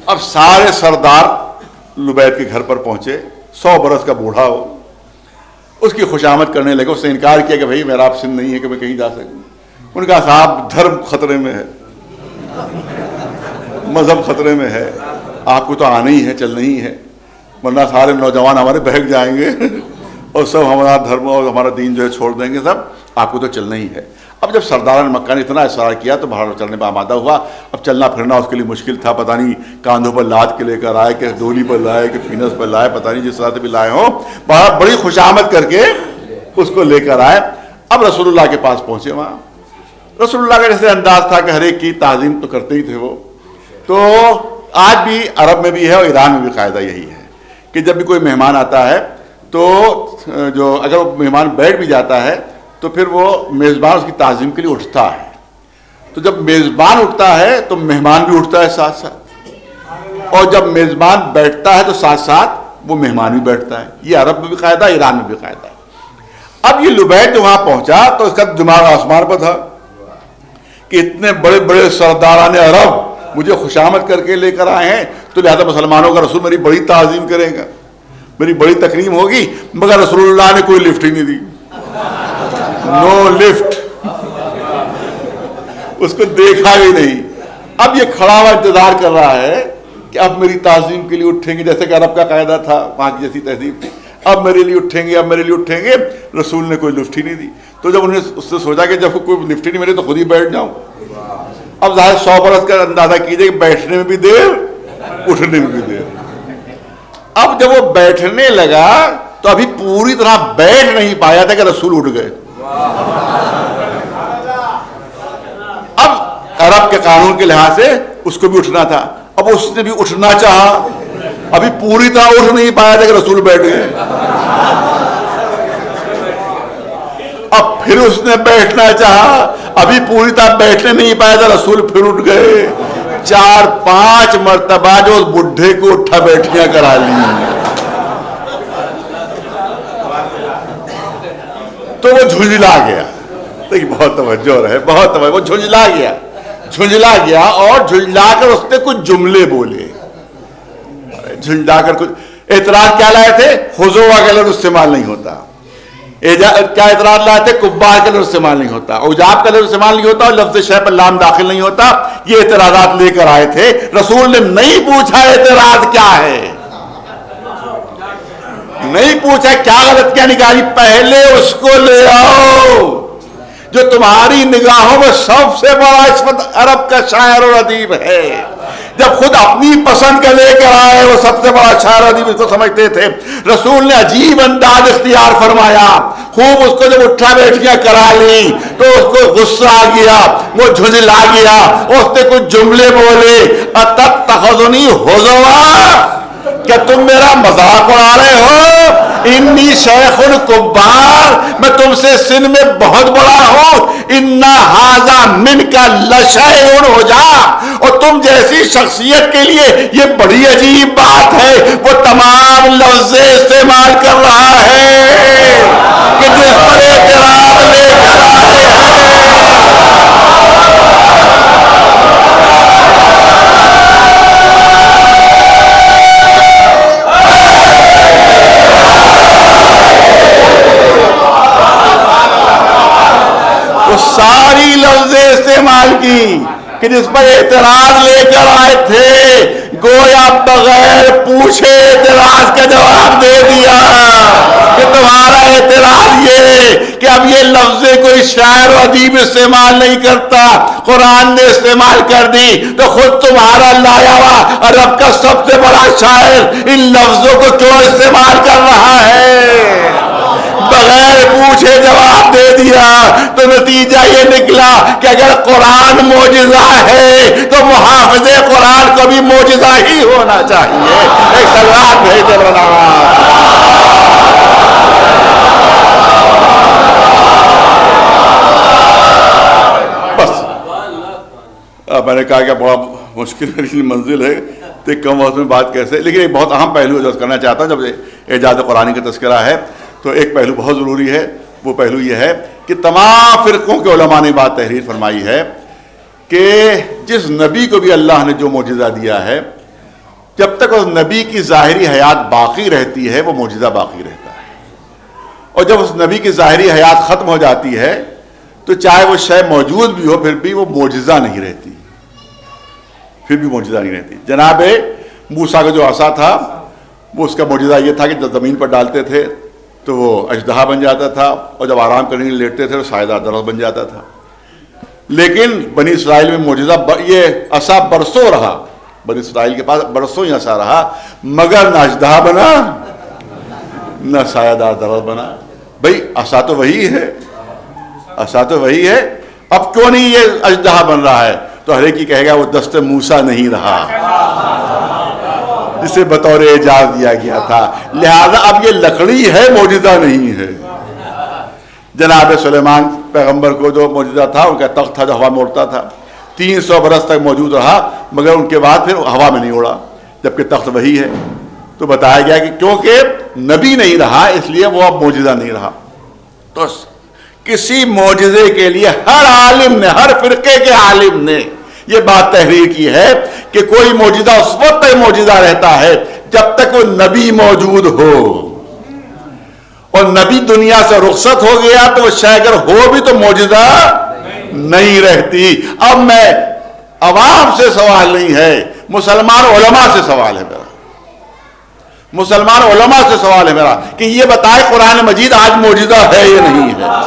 اب سارے سردار لبید کے گھر پر پہنچے. 100 برس کا بوڑھا ہو, اس کی خوشامد کرنے لگے. اس نے انکار کیا کہ بھائی میرا آپ سن نہیں ہے کہ میں کہیں جا سکوں. ان کا صاحب دھرم خطرے میں ہے, مذہب خطرے میں ہے, آپ کو تو آنا ہی ہے, چلنا ہی ہے, ورنہ سارے نوجوان ہمارے بہک جائیں گے اور سب ہمارا دھرم اور ہمارا دین جو ہے چھوڑ دیں گے, سب آپ کو تو چلنا ہی ہے. اب جب سرداران مکہ نے اتنا اصرار کیا تو باہر چلنے پہ آمادہ ہوا. اب چلنا پھرنا اس کے لیے مشکل تھا, پتہ نہیں کاندھوں پر لاد کے لے کر آئے کہ ڈولی پر لائے کہ فینس پر لائے, پتہ نہیں جس طرح سے بھی لائے ہوں, باہر بڑی خوشامد کر کے اس کو لے کر آئے. اب رسول اللہ کے پاس پہنچے. وہاں رسول اللہ کا جیسے انداز تھا کہ ہر ایک کی تعظیم تو کرتے ہی تھے وہ, تو آج بھی عرب میں بھی ہے اور ایران میں بھی قاعدہ یہی ہے کہ جب بھی کوئی مہمان آتا ہے تو جو اگر وہ مہمان بیٹھ بھی جاتا ہے تو پھر وہ میزبان اس کی تعظیم کے لیے اٹھتا ہے. تو جب میزبان اٹھتا ہے تو مہمان بھی اٹھتا ہے ساتھ ساتھ, اور جب میزبان بیٹھتا ہے تو ساتھ ساتھ وہ مہمان بھی بیٹھتا ہے. یہ عرب میں بھی قاعدہ, ایران میں بھی قاعدہ ہے. اب یہ لبید جو وہاں پہنچا تو اس کا دماغ آسمان پر تھا کہ اتنے بڑے بڑے سرداران عرب مجھے خوشامد کر کے لے کر آئے ہیں, تو لہذا مسلمانوں کا رسول میری بڑی تعظیم کرے گا, میری بڑی تکریم ہوگی. مگر رسول اللہ نے کوئی لفٹ ہی نہیں دی, نو لفٹ, اس کو دیکھا بھی نہیں. اب یہ کھڑا ہوا انتظار کر رہا ہے کہ اب میری تعظیم کے لیے اٹھیں گے, جیسے کہ عرب کا قاعدہ تھا, وہاں کی جیسی تہذیب تھی, اب میرے لیے اٹھیں گے, اب میرے لیے اٹھیں گے. رسول نے کوئی لفٹ ہی نہیں دی. تو جب انہیں اس سے سوچا کہ جب کوئی لفٹ ہی نہیں ملے تو خود ہی بیٹھ جاؤں. اب ظاہر 100 برس کا اندازہ کیجیے کہ بیٹھنے میں بھی دیر, اٹھنے میں بھی دیر. اب جب وہ بیٹھنے لگا تو ابھی پوری طرح بیٹھ نہیں پایا تھا کہ رسول اٹھ گئے. اب عرب کے قانون کے لحاظ سے اس کو بھی اٹھنا تھا, اب اس نے بھی اٹھنا چاہا, ابھی پوری طرح اٹھ نہیں پایا تھا کہ رسول بیٹھ گئے. اب پھر اس نے بیٹھنا چاہا, ابھی پوری طرح بیٹھنے نہیں پایا تھا, رسول پھر اٹھ گئے. 4-5 مرتبہ جو اس بڈھے کو اٹھا بیٹھیاں کرا لی. تو وہ جھنجلا گیا. بہت توجہ رہے, بہت توجہ. وہ جھنجلا گیا اور جھنجلا کر اس نے کچھ جملے بولے. جھنجلا کر کچھ اعتراض کیا لائے تھے؟ حضوا کا لفظ استعمال نہیں ہوتا. کیا اعتراض لائے تھے؟ کبار کا لفظ استعمال نہیں ہوتا, اجاب کا لفظ استعمال نہیں ہوتا, اور لفظ شے پر لام داخل نہیں ہوتا. یہ اعتراضات لے کر آئے تھے. رسول نے نہیں پوچھا اعتراض کیا ہے, نہیں پوچھا کیا غلط کیا نکالی, پہلے اس کو لے آؤ جو تمہاری نگاہوں میں سب سے بڑا اس وقت عرب کا شاعر اور ادیب ہے. جب خود اپنی پسند کا لے کر آئے وہ سب سے بڑا شاعر ادیب اس کو سمجھتے تھے. رسول نے عجیب انداز اختیار فرمایا, خوب اس کو جب اٹھا بیٹھیاں کرا لی تو اس کو غصہ آ گیا, وہ جھنجلا گیا, اس نے کچھ جملے بولے, اتتخذنی ہزوا, کیا تم میرا مذاق اڑا رہے ہو؟ انی شیخ کبار, میں تم سے سن میں بہت بڑا ہوں. انا ھذا منک لشیء عجاب, اور تم جیسی شخصیت کے لیے یہ بڑی عجیب بات ہے. وہ تمام لفظ استعمال کر رہا ہے کہ جس پر اعتراض لے کر آئے ہیں. وہ ساری لفظ استعمال کی کہ جس پر اعتراض لے کر آئے تھے, گویا بغیر پوچھے اعتراض کا جواب دے دیا کہ تمہارا اعتراض یہ کہ اب یہ لفظ کوئی شاعر و ادیب استعمال نہیں کرتا, قرآن نے استعمال کر دی, تو خود تمہارا لایا ہوا عرب کا سب سے بڑا شاعر ان لفظوں کو کیوں استعمال کر رہا ہے؟ بغیر پوچھے جواب دے دیا. تو نتیجہ یہ نکلا کہ اگر قرآن معجزہ ہے تو محافظ قرآن کو بھی معجزہ ہی ہونا چاہیے. ایک سلوات بھیجے بنا. بس میں نے کہا کہ بڑا مشکل میری منزل ہے تو کم وقت میں بات کیسے, لیکن ایک بہت اہم پہلو جو کرنا چاہتا ہوں جب اعجاز قرآن کا تذکرہ ہے تو ایک پہلو بہت ضروری ہے. وہ پہلو یہ ہے کہ تمام فرقوں کے علماء نے بات تحریر فرمائی ہے کہ جس نبی کو بھی اللہ نے جو معجزہ دیا ہے, جب تک اس نبی کی ظاہری حیات باقی رہتی ہے وہ معجزہ باقی رہتا ہے, اور جب اس نبی کی ظاہری حیات ختم ہو جاتی ہے تو چاہے وہ شے موجود بھی ہو پھر بھی وہ معجزہ نہیں رہتی, پھر بھی معجزہ نہیں رہتی. جناب موسیٰ کا جو عصا تھا وہ اس کا معجزہ یہ تھا کہ جب زمین پر ڈالتے تھے تو وہ اژدہا بن جاتا تھا, اور جب آرام کرنے کے لیے لیٹتے تھے تو سایہ درخت بن جاتا تھا. لیکن بنی اسرائیل میں معجزہ یہ عصا برسوں رہا, بنی اسرائیل کے پاس برسوں ہی عصا رہا, مگر نہ اژدہا بنا نہ سایہ دار درخت بنا. بھئی عصا تو وہی ہے, عصا تو وہی ہے, اب کیوں نہیں یہ اژدہا بن رہا ہے؟ تو ہر ایک ہی کہے گا وہ دست موسیٰ نہیں رہا جسے بطور اعجاز دیا گیا تھا, لہذا اب یہ لکڑی ہے معجزہ نہیں ہے. جناب سلیمان پیغمبر کو جو معجزہ تھا ان کا تخت تھا جو ہوا میں اڑتا تھا, 300 برس تک موجود رہا, مگر ان کے بعد پھر ہوا میں نہیں اڑا, جبکہ تخت وہی ہے. تو بتایا گیا کہ کیونکہ نبی نہیں رہا اس لیے وہ اب معجزہ نہیں رہا. تو کسی معجزے کے لیے ہر عالم نے, ہر فرقے کے عالم نے یہ بات تحریر کی ہے کہ کوئی معجزہ اس وقت تک معجزہ رہتا ہے جب تک وہ نبی موجود ہو, اور نبی دنیا سے رخصت ہو گیا تو وہ شاید اگر ہو بھی تو معجزہ نہیں رہتی. اب میں عوام سے سوال نہیں ہے, مسلمان علماء سے سوال ہے میرا, مسلمان علماء سے سوال ہے میرا کہ یہ بتائے قرآن مجید آج معجزہ ہے یا نہیں ہے.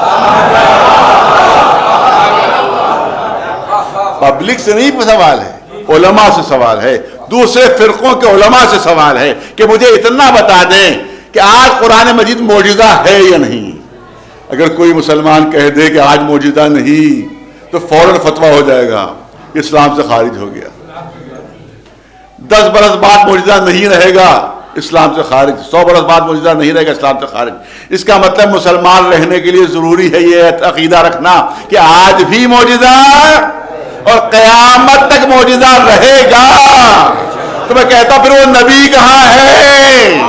پبلک سے نہیں سوال ہے, علماء سے سوال ہے, دوسرے فرقوں کے علماء سے سوال ہے کہ مجھے اتنا بتا دیں کہ آج قرآن مجید معجزہ ہے یا نہیں. اگر کوئی مسلمان کہہ دے کہ آج معجزہ نہیں تو فوراً فتویٰ ہو جائے گا اسلام سے خارج ہو گیا. 10 برس بعد معجزہ نہیں رہے گا اسلام سے خارج, 100 برس بعد معجزہ نہیں رہے گا اسلام سے خارج. اس کا مطلب مسلمان رہنے کے لیے ضروری ہے یہ عقیدہ رکھنا کہ آج بھی معجزہ اور قیامت تک معجزہ رہے گا. تو میں کہتا پھر وہ نبی کہاں ہے؟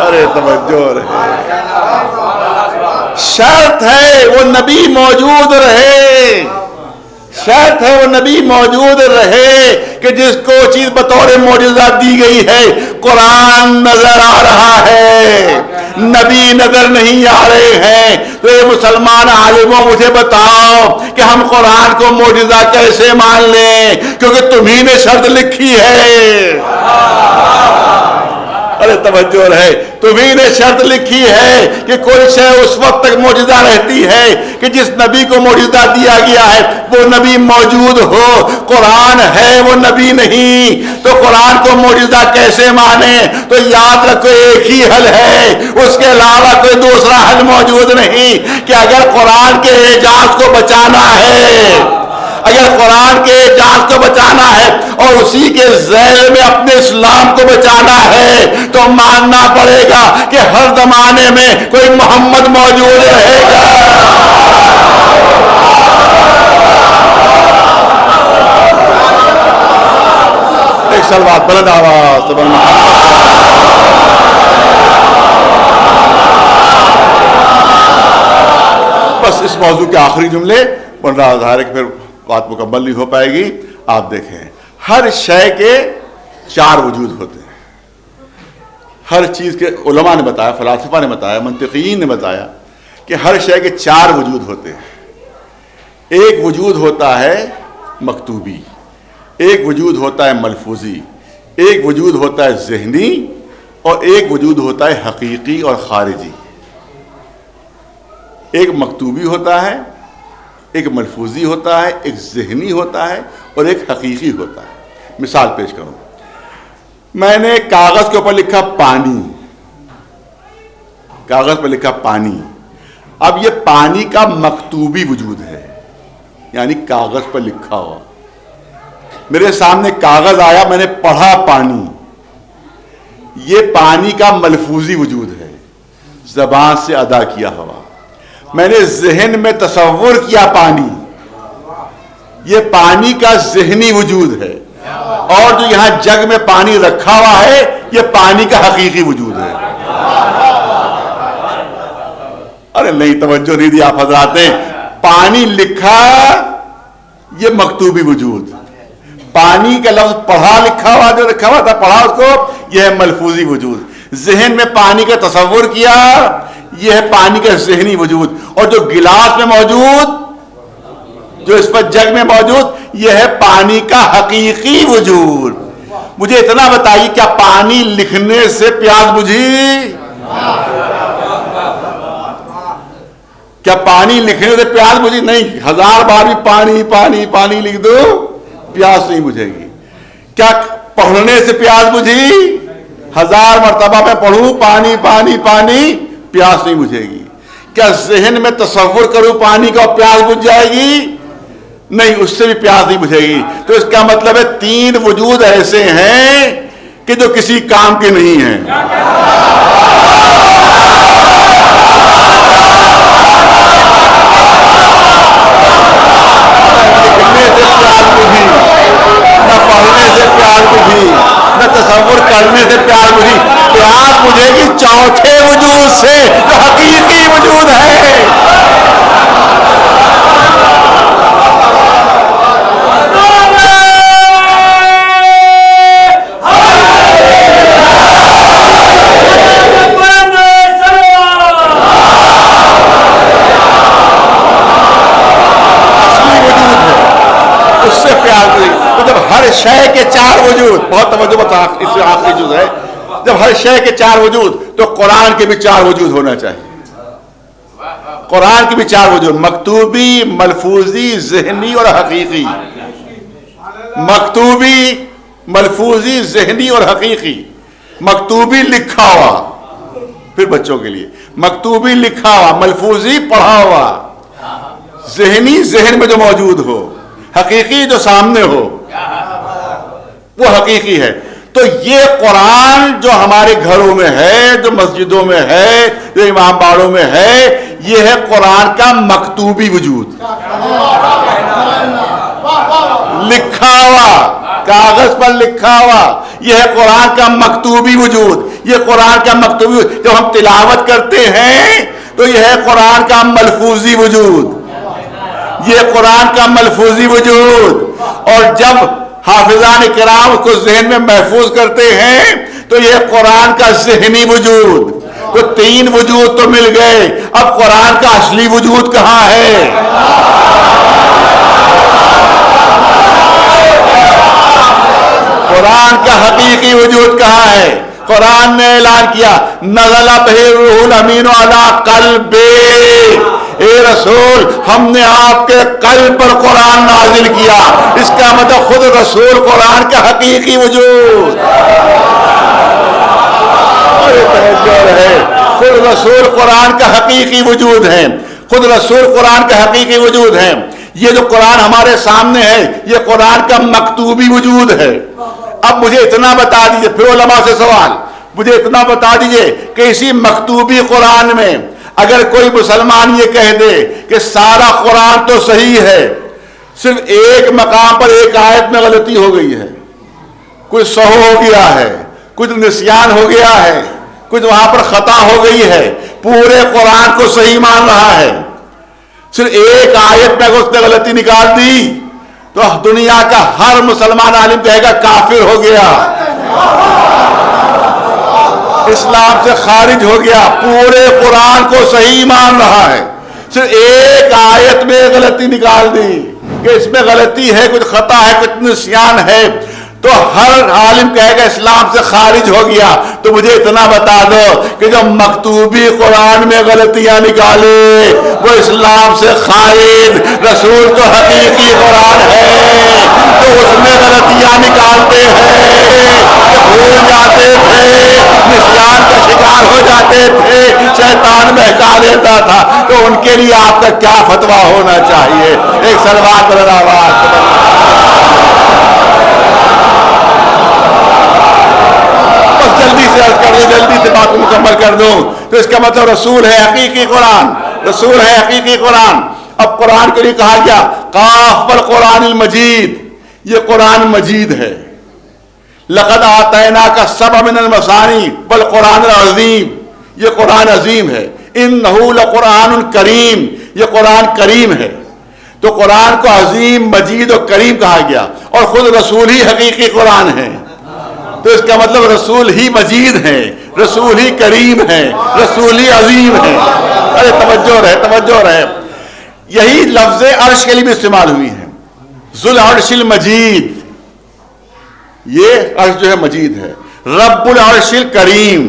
ارے توجہ رہے, شرط ہے وہ نبی موجود رہے, شرط ہے وہ نبی موجود رہے کہ جس کو چیز بطور معجزہ دی گئی ہے قرآن نظر آ رہا ہے، نبی نظر نہیں آ رہے ہیں. تو یہ مسلمان عالموں مجھے بتاؤ کہ ہم قرآن کو معجزہ کیسے مان لیں، کیونکہ تمہیں نے شرط لکھی ہے. ارے توجہ رہے، تمہیں نے شرط لکھی ہے کہ کوئی شے اس وقت تک معجزہ رہتی ہے کہ جس نبی کو معجزہ دیا گیا ہے وہ نبی موجود ہو. قرآن ہے وہ نبی نہیں، تو قرآن کو معجزہ کیسے مانے؟ تو یاد رکھو ایک ہی حل ہے، اس کے علاوہ کوئی دوسرا حل موجود نہیں. کہ اگر قرآن کے اعجاز کو بچانا ہے، اگر قرآن کے اعجاز کو بچانا ہے اور اسی کے ذیل میں اپنے اسلام کو بچانا ہے تو ماننا پڑے گا کہ ہر زمانے میں کوئی محمد موجود رہے گا. ایک سلوات بلند آواز سے بس اس موضوع کے آخری جملے بن رہا ظاہر ہے کہ پھر بات مکمل نہیں ہو پائے گی. آپ دیکھیں ہر شے کے چار وجود ہوتے ہیں. ہر چیز کے علماء نے بتایا، فلاسفہ نے بتایا، منطقیین نے بتایا کہ ہر شے کے چار وجود ہوتے ہیں. ایک وجود ہوتا ہے مکتوبی، ایک وجود ہوتا ہے ملفوظی، ایک وجود ہوتا ہے ذہنی، اور ایک وجود ہوتا ہے حقیقی اور خارجی. ایک مکتوبی ہوتا ہے، ایک ملفوظی ہوتا ہے، ایک ذہنی ہوتا ہے اور ایک حقیقی ہوتا ہے. مثال پیش کروں، میں نے کاغذ کے اوپر لکھا پانی، کاغذ پر لکھا پانی. اب یہ پانی کا مکتوبی وجود ہے، یعنی کاغذ پر لکھا ہوا. میرے سامنے کاغذ آیا، میں نے پڑھا پانی، یہ پانی کا ملفوظی وجود ہے، زبان سے ادا کیا ہوا. میں نے ذہن میں تصور کیا پانی، یہ پانی کا ذہنی وجود ہے. اور جو یہاں جگ میں پانی رکھا ہوا ہے یہ پانی کا حقیقی وجود ہے. ارے نہیں توجہ نہیں دی آپ حضرات نے. پانی لکھا یہ مکتوبی وجود، پانی کا لفظ پڑھا لکھا ہوا جو رکھا ہوا تھا پڑھا اس کو، یہ ہے ملفوظی وجود. ذہن میں پانی کا تصور کیا یہ ہے پانی کا ذہنی وجود. اور جو گلاس میں موجود، جو اس پر جگ میں موجود، یہ ہے پانی کا حقیقی وجود. مجھے اتنا بتائیے کیا پانی لکھنے سے پیاس بجھی؟ کیا پانی لکھنے سے پیاس بجھی؟ نہیں. 1000 بار بھی پانی پانی پانی لکھ دو پیاس نہیں بجھے گی. کیا پڑھنے سے پیاس بجھی؟ 1000 مرتبہ میں پڑھوں پانی پانی پانی پیاس نہیں بجھے گی. کیا ذہن میں تصور کروں پانی کا پیاس بجھ جائے گی؟ نہیں، اس سے بھی پیاس نہیں بجھے گی. تو اس کا مطلب ہے 3 وجود ایسے ہیں کہ جو کسی کام کے نہیں ہیں. لکھنے سے پیاس بجھی، نہ پڑھنے سے پیاس بجھی، نہ تصور کرنے سے پیاس بجھی. پیاس بجھے گی چوتھے وجود سے جو حقیقی وجود ہے. ہر شے کے 4 وجود، بہت توجہ بتا، اس سے آخری جز ہے. جب ہر شے کے 4 وجود تو قرآن کے بھی 4 وجود ہونا چاہیے. قرآن کے بھی 4 وجود، مکتوبی، ملفوظی، ذہنی اور حقیقی. مکتوبی، ملفوظی، ذہنی اور حقیقی. مکتوبی لکھا ہوا، پھر بچوں کے لیے مکتوبی لکھا ہوا، ملفوظی پڑھا ہوا، ذہنی ذہن میں جو موجود ہو، حقیقی جو سامنے ہو وہ حقیقی ہے. تو یہ قرآن جو ہمارے گھروں میں ہے، جو مسجدوں میں ہے، جو امام باڑوں میں ہے، یہ ہے قرآن کا مکتوبی وجود. لکھا ہوا، کاغذ پر لکھا ہوا، یہ ہے قرآن کا مکتوبی وجود. یہ قرآن کا مکتوبی وجود. جب ہم تلاوت کرتے ہیں تو یہ ہے قرآن کا ملفوظی وجود. یہ قرآن کا ملفوظی وجود. اور جب حافظان کرام اس کو ذہن میں محفوظ کرتے ہیں تو یہ قرآن کا ذہنی وجود. تو تین وجود تو مل گئے, اب قرآن کا اصلی وجود کہاں ہے؟ قرآن کا حقیقی وجود کہاں ہے؟ قرآن نے اعلان کیا نزل بہ الروح الامین علی قلبک, اے رسول ہم نے آپ کے قلب پر قرآن نازل کیا. اس کا مطلب خود رسول قرآن کا حقیقی وجود. خود رسول قرآن کا حقیقی وجود ہے. خود رسول قرآن کا حقیقی وجود ہے. یہ جو قرآن ہمارے سامنے ہے یہ قرآن کا مکتوبی وجود ہے. اب مجھے اتنا بتا دیجئے, پھر علماء سے سوال, مجھے اتنا بتا دیجئے کہ اسی مکتوبی قرآن میں اگر کوئی مسلمان یہ کہہ دے کہ سارا قرآن تو صحیح ہے, صرف ایک مقام پر ایک آیت میں غلطی ہو گئی ہے, کوئی سہو ہو گیا ہے, کچھ نسیان ہو گیا ہے, کچھ وہاں پر خطا ہو گئی ہے, پورے قرآن کو صحیح مان رہا ہے, صرف ایک آیت میں اس نے غلطی نکال دی تو دنیا کا ہر مسلمان عالم کہے گا کافر ہو گیا, اسلام سے خارج ہو گیا. پورے قرآن کو صحیح مان رہا ہے, صرف ایک آیت میں غلطی نکال دی کہ اس میں غلطی ہے, کچھ خطا ہے, کچھ نسیان ہے, تو ہر عالم کہے گا اسلام سے خارج ہو گیا. تو مجھے اتنا بتا دو کہ جو مکتوبی قرآن میں غلطیاں نکالے وہ اسلام سے خارج, رسول تو حقیقی قرآن ہے تو اس میں غلطیاں نکالتے ہیں, بھول جاتے تھے, نسیان کا شکار ہو جاتے تھے, شیطان بہکا دیتا تھا, تو ان کے لیے آپ کا کیا فتویٰ ہونا چاہیے؟ ایک سلوات پر آواز. جلدی سے عرض کر دوں, جلدی سے بات کو مکمل کر دوں. تو اس کا مطلب رسول ہے حقیقی قرآن, رسول ہے حقیقی قرآن. اب قرآن کے لیے کہا گیا قاف والقرآن المجید, یہ قرآن مجید ہے. لقد آتیناک السبع من المثانی والقرآن العظیم, یہ قرآن عظیم ہے. انہ لقرآن کریم, یہ قرآن کریم ہے. تو قرآن کو عظیم, مجید اور کریم کہا گیا, اور خود رسول ہی حقیقی قرآن ہے. تو اس کا مطلب رسول ہی مجید ہے, رسول ہی کریم ہے, رسول ہی عظیم ہے. ارے توجہ رہے, توجہ رہے. یہی لفظ عرش کے لیے بھی استعمال ہوئی ہے, ذو العرش المجید, یہ عرش جو ہے مجید ہے. رب العرش الکریم,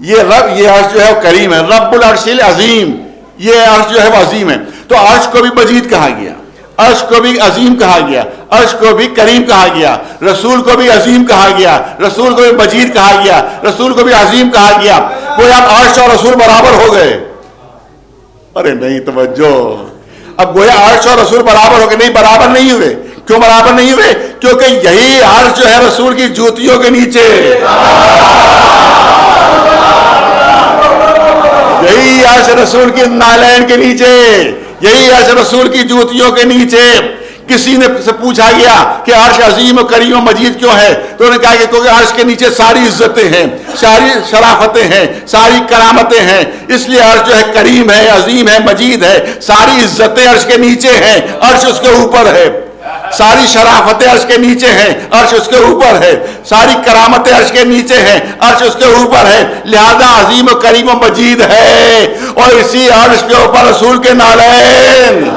یہ عرش جو ہے وہ کریم ہے. رب العرش العظیم, یہ عرش جو ہے وہ عظیم ہے. تو عرش کو بھی مجید کہا گیا, عرش کو بھی عظیم کہا گیا, عرش کو بھی کریم کہا گیا, رسول کو بھی عظیم کہا گیا, رسول کو بھی مجید کہا گیا, رسول کو بھی عظیم کہا گیا. کوئی اب عرش اور رسول برابر ہو گئے؟ ارے نہیں, توجہ. اب گویا عرش اور رسول برابر ہو گئے؟ نہیں, برابر نہیں ہوئے. کیوں برابر نہیں ہوئے؟ کیونکہ یہی عرش جو ہے رسول کی جوتیوں کے نیچے, یہی عرش رسول کی نالین کے نیچے, یہی عرش رسول کی جوتیوں کے نیچے. کسی نے سے پوچھا گیا کہ عرش عظیم و کریم و مجید کیوں ہے؟ تو انہوں نے کہا کہ کیونکہ عرش کے نیچے ساری عزتیں ہیں, ساری شرافتیں ہیں, ساری کرامتیں ہیں, اس لیے عرش جو ہے کریم ہے, عظیم ہے, مجید ہے. ساری عزتیں عرش کے نیچے ہیں, عرش اس کے اوپر ہے. ساری شرافتیں عرش کے نیچے ہیں, عرش اس کے اوپر ہے. ساری کرامتیں عرش کے نیچے ہیں, عرش اس کے اوپر ہے. لہذا عظیم و کریم و مجید ہے, اور اسی عرش کے اوپر رسول کے نالین.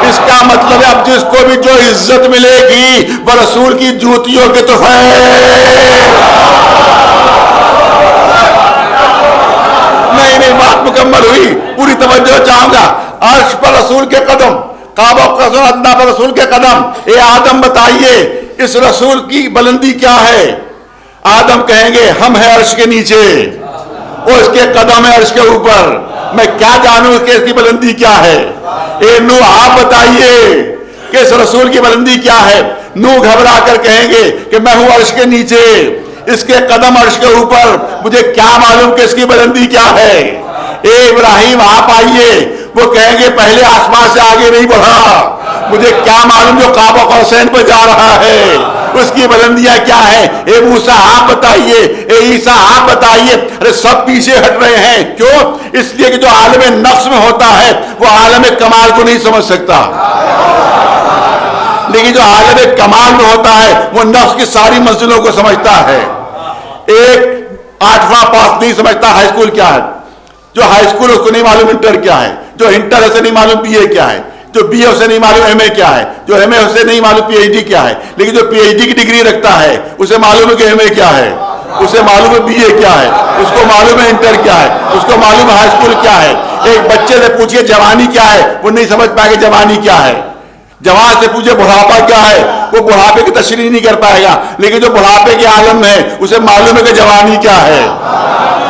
اس کا مطلب ہے اب جس کو بھی جو عزت ملے گی وہ رسول کی جوتیوں کے تو ہے. نہیں, بات مکمل ہوئی, پوری توجہ چاہوں گا. عرش پر رسول کے قدم, کعبہ ادنا پر رسول کے قدم. اے آدم بتائیے اس رسول کی بلندی کیا ہے؟ آدم کہیں گے ہم ہیں عرش کے نیچے, اور اس کے قدم ہے عرش کے اوپر. میں کیا جانوں کہ اس کی بلندی کیا ہے؟ اے نوح آپ بتائیے کہ اس رسول کی بلندی کیا ہے؟ نوح گھبرا کر کہیں گے کہ میں ہوں عرش کے نیچے, اس کے قدم عرش کے اوپر, مجھے کیا معلوم کہ اس کی بلندی کیا ہے؟ اے ابراہیم آپ آئیے, وہ کہیں گے پہلے آسمان سے آگے نہیں بڑھا, مجھے کیا معلوم جو کعبہ قوسین پہ جا رہا ہے, اس کی بلندیاں کیا ہیں؟ اے موسیٰ آپ بتائیے، اے عیسیٰ آپ بتائیے۔ ارے سب پیچھے ہٹ رہے ہیں، کیوں؟ اس لیے کہ جو عالم نقص میں ہوتا ہے وہ عالم کمال کو نہیں سمجھ سکتا، لیکن جو عالم کمال میں ہوتا ہے وہ نفس کی ساری منزلوں کو سمجھتا ہے۔ ایک 8واں پاس نہیں سمجھتا ہائی اسکول کیا ہے، جو ہائی اسکول اس کو نہیں معلوم انٹر کیا ہے، جو انٹر اسے نہیں معلوم بی اے کیا ہے، جو بی اے اسے نہیں معلوم ایم اے کیا ہے، جو ایم اے اسے نہیں معلوم پی ایچ ڈی کیا ہے، لیکن جو پی ایچ ڈی کی ڈگری رکھتا ہے اسے معلوم ہے کہ ایم اے کیا ہے، اسے معلوم ہے بی اے کیا ہے، اس کو معلوم ہے انٹر کیا ہے، اس کو معلوم ہے ہائی اسکول کیا ہے۔ ایک بچے سے پوچھئے جوانی کیا ہے، وہ نہیں سمجھ پائے گا جوانی کیا ہے۔ جوان سے پوچھے بڑھاپا کیا ہے، وہ بڑھاپے کی تشریح نہیں کر پائے گا، لیکن جو بڑھاپے کے عالم میں اسے معلوم ہے کہ جوانی کیا ہے،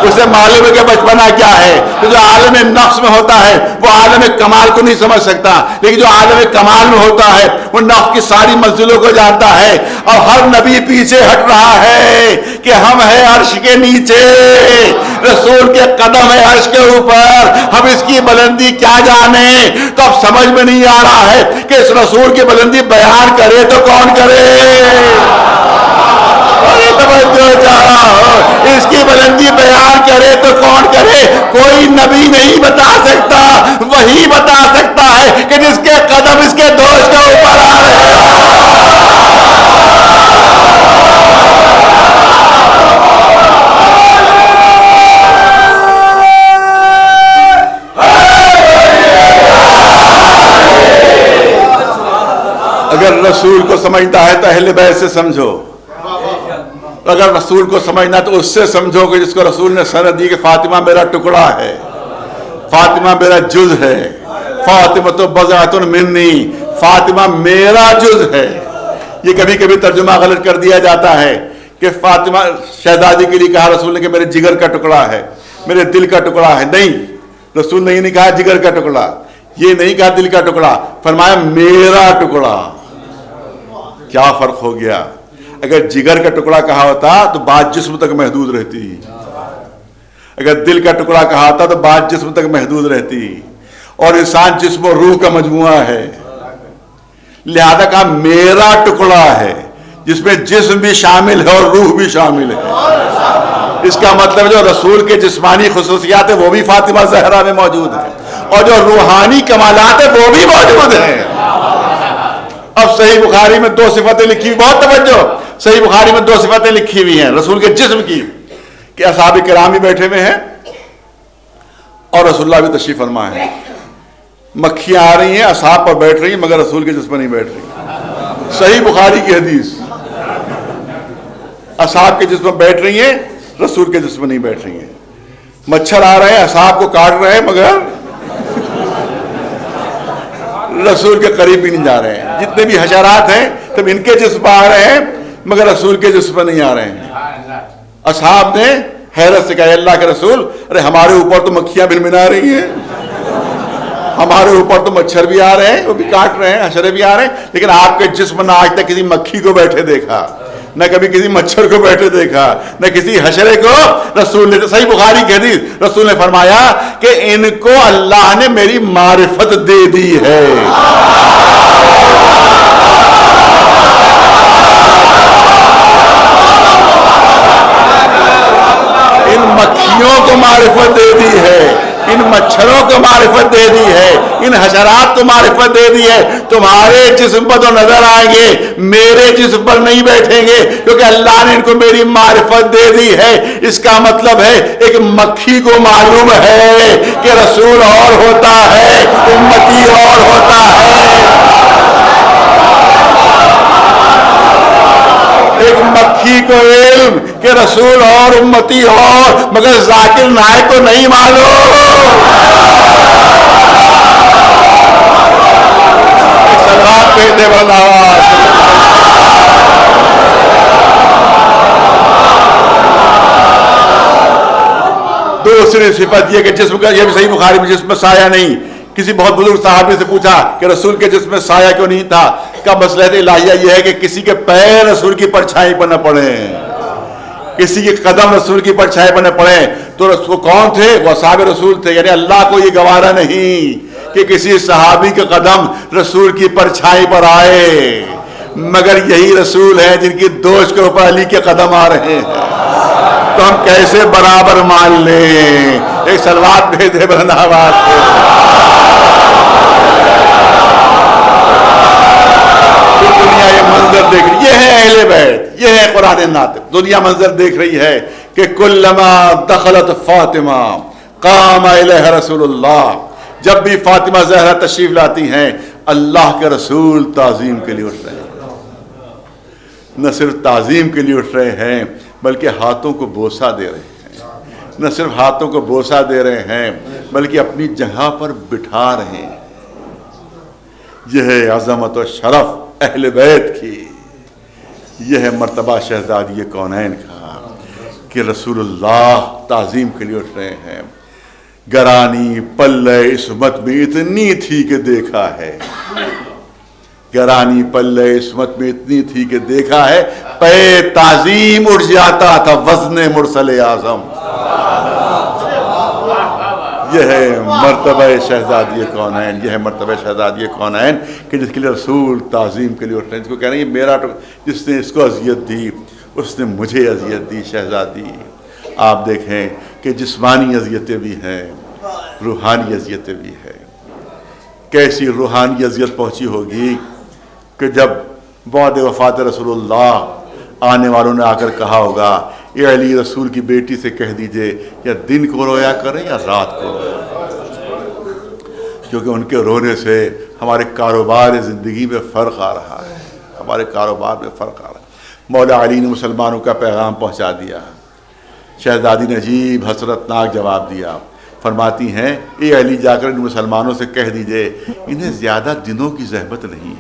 اسے معلوم ہے کہ بچپنا کیا ہے۔ تو جو عالم نفس میں ہوتا ہے وہ عالم کمال کو نہیں سمجھ سکتا، لیکن جو عالم کمال میں ہوتا ہے وہ نفس کی ساری منزلوں کو جانتا ہے۔ اور ہر نبی پیچھے ہٹ رہا ہے کہ ہم ہیں عرش کے نیچے، رسول کے قدم ہے عرش کے اوپر، ہم اس کی بلندی کیا جانیں۔ تو اب سمجھ میں نہیں آ رہا ہے کہ اس رسول کی بلندی بیان کرے تو کون کرے، توجہ چاہا ہو، اس کی بلندی بیان کرے تو کون کرے؟ کوئی نبی نہیں بتا سکتا، وہی بتا سکتا ہے کہ جس کے قدم اس کے دوست کے اوپر آ رہے ہیں۔ اگر رسول کو سمجھتا ہے تو اہل بیت سے سمجھو، اگر رسول کو سمجھنا تو اس سے سمجھو کہ جس کو رسول نے سند دی کہ فاطمہ میرا ٹکڑا ہے، فاطمہ میرا جز ہے، فاطمہ تو بضعۃ منی، فاطمہ میرا جز ہے۔ یہ کبھی کبھی ترجمہ غلط کر دیا جاتا ہے کہ فاطمہ شہزادی کے لیے کہا رسول نے کہ میرے جگر کا ٹکڑا ہے، میرے دل کا ٹکڑا ہے۔ نہیں، رسول نے یہ نہیں کہا جگر کا ٹکڑا، یہ نہیں کہا دل کا ٹکڑا، فرمایا میرا ٹکڑا۔ کیا فرق ہو گیا؟ اگر جگر کا ٹکڑا کہا ہوتا تو بات جسم تک محدود رہتی، اگر دل کا ٹکڑا کہا ہوتا تو بات جسم تک محدود رہتی، اور انسان جسم و روح کا مجموعہ ہے، لہذا کہا میرا ٹکڑا ہے جس میں جسم بھی شامل ہے اور روح بھی شامل ہے۔ اس کا مطلب جو رسول کے جسمانی خصوصیات ہیں وہ بھی فاطمہ زہرا میں موجود ہیں، اور جو روحانی کمالات ہیں وہ بھی موجود ہیں۔ اب صحیح بخاری میں 2 صفتیں لکھی ہوئی، بہت توجہ، صحیح بخاری میں 2 صفتیں لکھی ہوئی ہیں رسول کے جسم کی، کہ اصحاب کرام بھی بیٹھے ہوئے ہیں اور رسول اللہ بھی تشریف فرما ہے۔ مکھیاں آ رہی ہیں، اصحاب پر بیٹھ رہی ہیں، مگر رسول کے جسم پر نہیں بیٹھ رہی۔ صحیح بخاری کی حدیث، اصحاب کے جسم پر بیٹھ رہی ہیں، رسول کے جسم پر نہیں بیٹھ رہی ہیں۔ مچھر آ رہے ہیں، اصحاب کو کاٹ رہے ہیں، مگر رسول کے قریب بھی نہیں جا رہے ہیں۔ جتنے بھی حشرات ہیں تب ان کے جسم پر آ رہے ہیں، مگر رسول کے جسم پر نہیں آ رہے ہیں۔ اصحاب نے حیرت سے کہا اللہ کے رسول، ارے ہمارے اوپر تو مکھیاں بھنبھنا رہی ہیں، ہمارے اوپر تو مچھر بھی آ رہے ہیں، وہ بھی کاٹ رہے ہیں، حشرے بھی آ رہے ہیں، لیکن آپ کے جسم نہ آج تک کسی مکھی کو بیٹھے دیکھا، نہ کبھی کسی مچھر کو بیٹھے دیکھا، نہ کسی حشرے کو۔ رسول نے، صحیح بخاری کی حدیث، رسول نے فرمایا کہ ان کو اللہ نے میری معرفت دے دی ہے۔ ان مکھیوں کو معرفت دے دی ہے، ان مچھروں کو معرفت دے دی ہے، ان حشرات کو معرفت دے دی ہے۔ تمہارے جسم پر تو نظر آئیں گے، میرے جسم پر نہیں بیٹھیں گے، کیونکہ اللہ نے ان کو میری معرفت دے دی ہے۔ اس کا مطلب ہے ایک مکھی کو معلوم ہے کہ رسول اور ہوتا ہے، امتی اور ہوتا ہے۔ ایک مکھی کو علم کہ رسول اور امتی اور، مگر ذاکر نائک کو نہیں معلوم۔ سلوات پہ دے بلند آواز۔ دوسری صفت یہ کہ جسم کا، یہ بھی صحیح بخاری میں، جسم میں سایہ نہیں۔ کسی بہت بزرگ صحابی سے پوچھا کہ رسول کے جسم میں سایہ کیوں نہیں تھا؟ کا مصلحت الہیہ یہ ہے کہ کسی کے پیر رسول کی پرچھائی پر نہ پڑے، کسی کے قدم رسول کی پرچھائی پر نہ پڑے۔ تو رسول کون تھے؟ وہ اصحاب رسول تھے، یعنی اللہ کو یہ گوارا نہیں کہ کسی صحابی کے قدم رسول کی پرچھائی پر آئے۔ مگر یہی رسول ہیں جن کی دوش کے اوپر علی کے قدم آ رہے ہیں، تو ہم کیسے برابر مان لیں؟ ایک سلوات بھیج دے بلند آواز سے۔ دنیا یہ منظر دیکھ رہی، یہ ہے اہل بیت، یہ ہے قرآن ناطق۔ دنیا منظر دیکھ رہی ہے کہ کلما دخلت فاطمہ قام الیہ رسول اللہ، جب بھی فاطمہ زہرا تشریف لاتی ہیں اللہ کے رسول تعظیم کے لیے اٹھ رہے ہیں۔ نہ صرف تعظیم کے لیے اٹھ رہے ہیں بلکہ ہاتھوں کو بوسہ دے رہے ہیں، نہ صرف ہاتھوں کو بوسہ دے رہے ہیں بلکہ اپنی جگہ پر بٹھا رہے ہیں۔ یہ ہے عظمت و شرف اہل بیت کی، یہ ہے مرتبہ شہزادی کونین کا کہ رسول اللہ تعظیم کے لیے اٹھ رہے ہیں۔ گرانی پلے عصمت میں اتنی تھی کہ دیکھا ہے، گرانی پلے عصمت میں اتنی تھی کہ دیکھا ہے، پے تعظیم اٹھ جاتا تھا وزن مرسل اعظم۔ یہ ہے مرتبہ شہزادی کونین، یہ ہے مرتبہ شہزادی کونین کہ جس کے لیے رسول تعظیم کے لیے اٹھ رہے ہیں، جس کو کہہ رہے ہیں یہ میرا، جس نے اس کو اذیت دی اس نے مجھے اذیت دی۔ شہزادی آپ دیکھیں کہ جسمانی اذیتیں بھی ہیں، روحانی اذیتیں بھی ہیں۔ کیسی روحانی اذیت پہنچی ہوگی کہ جب بعد وفات رسول اللہ آنے والوں نے آ کر کہا ہوگا اے علی رسول کی بیٹی سے کہہ دیجئے یا دن کو رویا کریں یا رات کو رویا کریں، کیونکہ ان کے رونے سے ہمارے کاروبار زندگی میں فرق آ رہا ہے، ہمارے کاروبار میں فرق آ رہا ہے۔ مولا علی نے مسلمانوں کا پیغام پہنچا دیا۔ شہزادی نے عجیب حسرتناک جواب دیا، فرماتی ہیں اے علی جا کر ان مسلمانوں سے کہہ دیجئے انہیں زیادہ دنوں کی زحمت نہیں،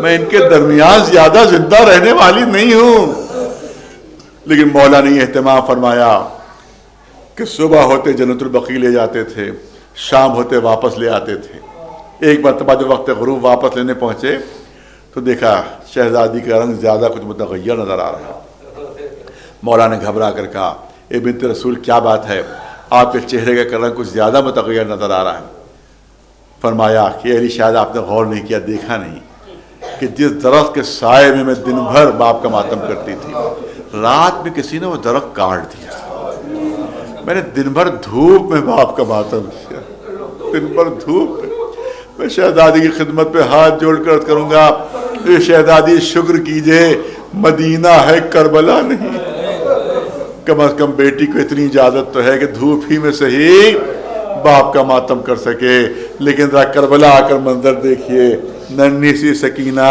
میں ان کے درمیان زیادہ زندہ رہنے والی نہیں ہوں۔ لیکن مولا نے یہ اہتمام فرمایا کہ صبح ہوتے جنت البقیع لے جاتے تھے، شام ہوتے واپس لے آتے تھے۔ ایک مرتبہ جو وقت غروب واپس لینے پہنچے تو دیکھا شہزادی کا رنگ زیادہ کچھ متغیر نظر آ رہا۔ مولا نے گھبرا کر کہا اے بنت رسول کیا بات ہے، آپ کے چہرے کا رنگ کچھ زیادہ متغیر نظر آ رہا ہے۔ فرمایا کہ علی شاید آپ نے غور نہیں کیا، دیکھا نہیں کہ جس درخت کے سائے میں دن بھر باپ کا ماتم کرتی تھی، رات میں کسی نے وہ درخت کاٹ دیا۔ میں نے دن بھر دھوپ میں باپ کا ماتم کیا، دن بھر دھوپ میں۔ میں شہزادی کی خدمت پہ ہاتھ جوڑ کر عرض کروں گا اے شہزادی شکر کیجئے مدینہ ہے کربلا نہیں، کم از کم بیٹی کو اتنی اجازت تو ہے کہ دھوپ ہی میں صحیح باپ کا ماتم کر سکے۔ لیکن ذرا کربلا آ کر منظر دیکھیے، ننھی سی سکینہ،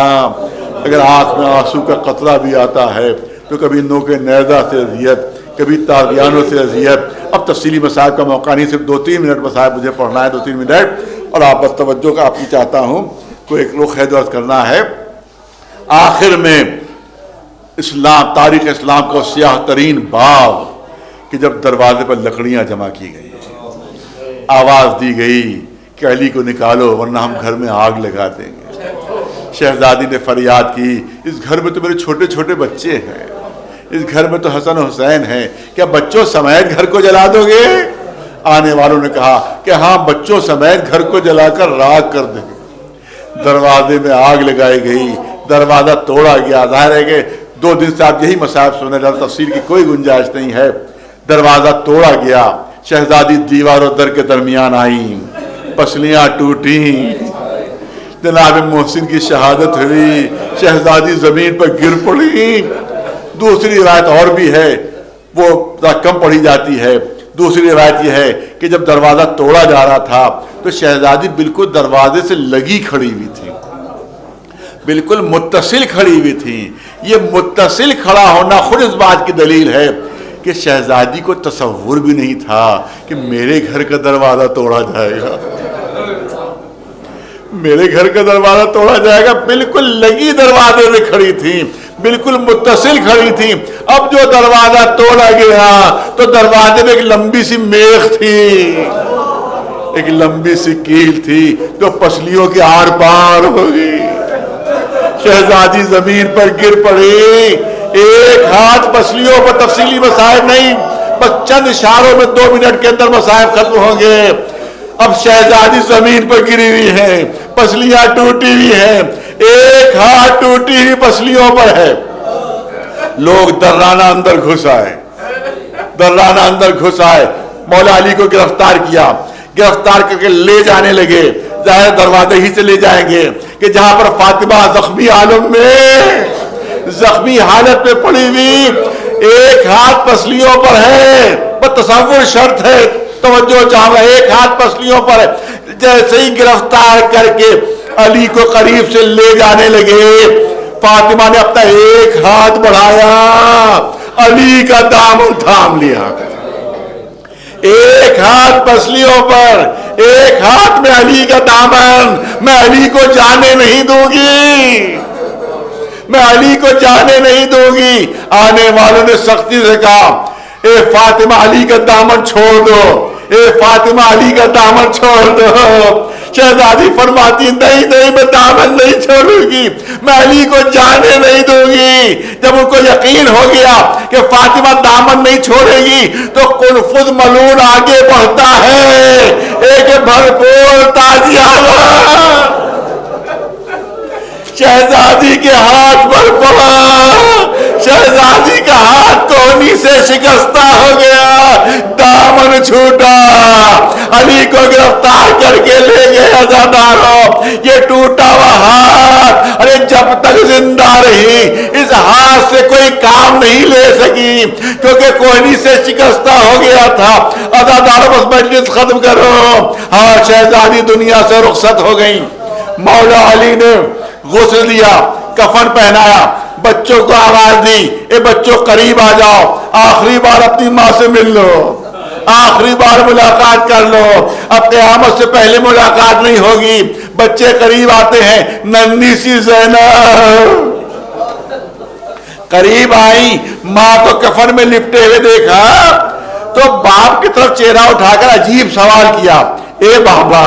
اگر آنکھ میں آنسو کا قطرہ بھی آتا ہے تو کبھی نوک نیزہ سے اذیت، کبھی تازیانوں سے اذیت۔ اب تفصیلی مسائل کا موقع نہیں، صرف 2-3 منٹ مسائل مجھے پڑھنا ہے، 2-3 منٹ، اور آپ بس توجہ کا آپ کی چاہتا ہوں کوئی ایک رخ ہے درست کرنا ہے۔ آخر میں اسلام، تاریخ اسلام کا سیاہ ترین باب کہ جب دروازے پر لکڑیاں جمع کی گئی، آواز دی گئی کہ علی کو نکالو ورنہ ہم گھر میں آگ لگا دیں گے۔ شہزادی نے فریاد کی اس گھر میں تو میرے چھوٹے چھوٹے بچے ہیں، اس گھر میں تو حسن و حسین ہیں، کیا بچوں سمیت گھر کو جلا دو گے؟ آنے والوں نے کہا کہ ہاں بچوں سمیت گھر کو جلا کر راکھ کر دیں گے۔ دروازے میں آگ لگائی گئی، دروازہ توڑا گیا۔ ظاہر ہے کہ 2 دن سے آپ یہی مصائب سنے، تفصیل کی کوئی گنجائش نہیں ہے۔ دروازہ توڑا گیا، شہزادی دیوار و در کے درمیان آئیں، پسلیاں ٹوٹیں، جناب محسن کی شہادت ہوئی، شہزادی زمین پر گر پڑی۔ دوسری روایت اور بھی ہے، وہ کم پڑھی جاتی ہے۔ دوسری روایت یہ ہے کہ جب دروازہ توڑا جا رہا تھا تو شہزادی بالکل دروازے سے لگی کھڑی ہوئی تھی، بالکل متصل کھڑی ہوئی تھی۔ یہ متصل کھڑا ہونا خود اس بات کی دلیل ہے کہ شہزادی کو تصور بھی نہیں تھا کہ میرے گھر کا دروازہ توڑا جائے گا، میرے گھر کا دروازہ توڑا جائے گا۔ بالکل لگی دروازے میں کھڑی تھی، بالکل متصل کھڑی تھی۔ اب جو دروازہ توڑا گیا تو دروازے میں ایک لمبی سی میخ تھی، ایک لمبی سی کیل تھی جو پسلیوں کے آر پار ہو گئی۔ شہزادی زمین پر گر پڑی، ایک ہاتھ پسلیوں پر، تفصیلی مسائل نہیں، بس چند اشاروں میں 2 منٹ کے اندر مسائل ختم ہوں گے۔ اب شہزادی زمین پر گری ہوئی ہے، پسلیاں ٹوٹی ہوئی ہیں، ایک ہاتھ ٹوٹی ہوئی پسلیوں پر ہے. لوگ درانہ اندر گھس آئے، درانہ اندر گھس آئے، مولا علی کو گرفتار کیا، گرفتار کر کے لے جانے لگے. ظاہر دروازے ہی سے لے جائیں گے کہ جہاں پر فاطمہ زخمی عالم میں، زخمی حالت میں پڑی ہوئی، ایک ہاتھ پسلیوں پر ہے. تصور شرط ہے، توجہ چاہوں، ایک ہاتھ پسلیوں پر ہے. جیسے ہی گرفتار کر کے علی کو قریب سے لے جانے لگے، فاطمہ نے اپنا ایک ہاتھ بڑھایا، علی کا دامن تھام لیا. ایک ہاتھ پسلیوں پر، ایک ہاتھ میں علی کا دامن. میں علی کو جانے نہیں دوں گی، میں علی کو جانے نہیں دوں گی. آنے والوں نے سختی سے کہا اے فاطمہ علی کا دامن چھوڑ دو، اے فاطمہ علی کا دامن چھوڑ دو. شہزادی فرماتی نہیں نہیں میں دامن نہیں چھوڑوں گی، میں علی کو جانے نہیں دوں گی. جب ان کو یقین ہو گیا کہ فاطمہ دامن نہیں چھوڑے گی تو خود ملعون آگے بڑھتا ہے. ایک بھرپور تازیانہ شہزادی کے ہاتھ پر پڑا، شہزادی کا ہاتھ کوہنی سے شکستہ ہو گیا، دامن چھوٹا. علی کو گرفتار کر کے لے گئے عزاداروں. یہ ٹوٹا ہوا ہاتھ، ارے جب تک زندہ رہی اس ہاتھ سے کوئی کام نہیں لے سکی کیونکہ کوہنی سے شکستہ ہو گیا تھا. عزاداروں بس مجلس ختم کرو. ہاں شہزادی دنیا سے رخصت ہو گئی. مولا علی نے غسل دیا، کفن پہنایا، بچوں کو آواز دی اے بچوں قریب آ جاؤ، آخری بار اپنی ماں سے مل لو، آخری بار ملاقات کر لو، اب قیامت سے پہلے ملاقات نہیں ہوگی. بچے قریب آتے ہیں. ننھی سی زینب قریب آئی، ماں کو کفن میں لپٹے ہوئے دیکھا تو باپ کی طرف چہرہ اٹھا کر عجیب سوال کیا، اے بابا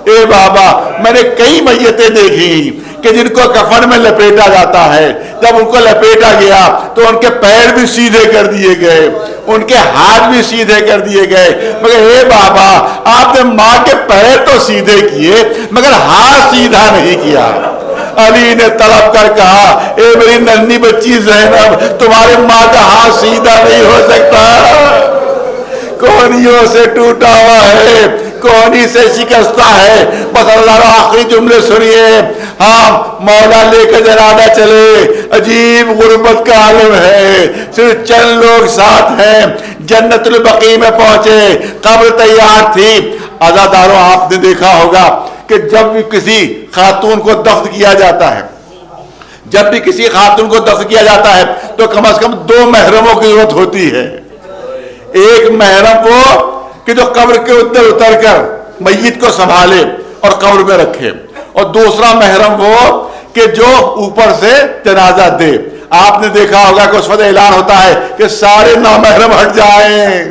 اے بابا. میں نے کئی میتیں دیکھی کہ جن کو کفن میں لپیٹا جاتا ہے، جب ان کو لپیٹا گیا تو ان کے پیر بھی سیدھے کر دیے گئے، ان کے ہاتھ بھی سیدھے کر دیے گئے، مگر اے بابا آپ نے ماں کے پیر تو سیدھے کیے مگر ہاتھ سیدھا نہیں کیا. علی نے طلب کر کہا اے میری ننھی بچی زینب، تمہارے ماں کا ہاتھ سیدھا نہیں ہو سکتا، کوہنیوں سے ٹوٹا ہوا ہے، کوہنی سے شکستہ ہے. بس اللہ آخری جملے سنیے. ہاں مولا لے کے جنازہ چلے، عجیب غربت کا عالم ہے، صرف چند لوگ ساتھ ہیں. جنت البقیع میں پہنچے، قبر تیار تھی. عزاداروں آپ نے دیکھا ہوگا کہ جب بھی کسی خاتون کو دفن کیا جاتا ہے، جب بھی کسی خاتون کو دفن کیا جاتا ہے تو کم از کم 2 محرموں کی ضرورت ہوتی ہے. ایک محرم وہ کہ جو قبر کے اندر اتر کر میت کو سنبھالے اور قبر میں رکھے، اور دوسرا محرم وہ کہ جو اوپر سے جنازہ دے. آپ نے دیکھا ہوگا کہ اس وقت اعلان ہوتا ہے کہ سارے نامحرم ہٹ جائیں.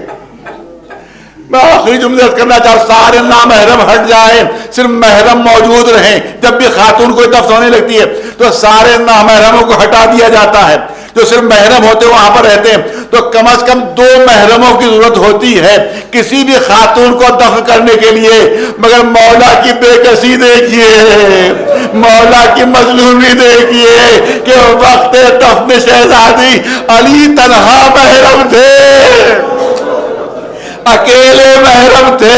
میں آخری جملے کرنا چاہتا ہوں، سارے نامحرم ہٹ جائیں، صرف محرم موجود رہیں. جب بھی خاتون کو دفن ہونے لگتی ہے تو سارے نامحرموں کو ہٹا دیا جاتا ہے، جو صرف محرم ہوتے وہاں پر رہتے ہیں. تو کم از کم 2 محرموں کی ضرورت ہوتی ہے کسی بھی خاتون کو دفن کرنے کے لیے. مگر مولا کی بے کسی دیکھیے، مولا کی مظلومی دیکھیے کہ وقت دفن شہزادی علی تنہا محرم تھے، اکیلے محرم تھے.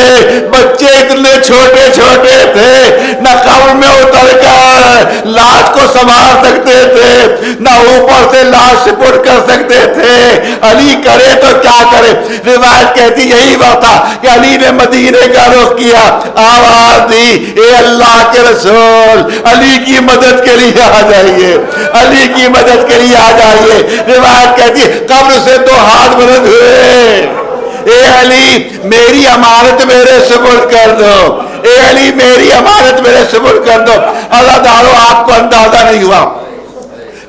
بچے اتنے چھوٹے چھوٹے تھے، نہ قبر میں اتر کر لاش کو سنبھال سکتے تھے، نہ اوپر سے لاش سپرد کر سکتے تھے. علی کرے تو کیا کرے. روایت کہتی یہی وقت تھا کہ علی نے مدینے کا رخ کیا، آواز دی اے اللہ کے رسول علی کی مدد کے لیے آ جائیے، علی کی مدد کے لیے آ جائیے. روایت کہتی قبر سے 2 ہاتھ بلند ہوئے، اے علی میری امانت میرے سپرد کر دو، اے علی میری امانت میرے سپرد کر دو. اللہ دارو آپ کو اندازہ نہیں ہوا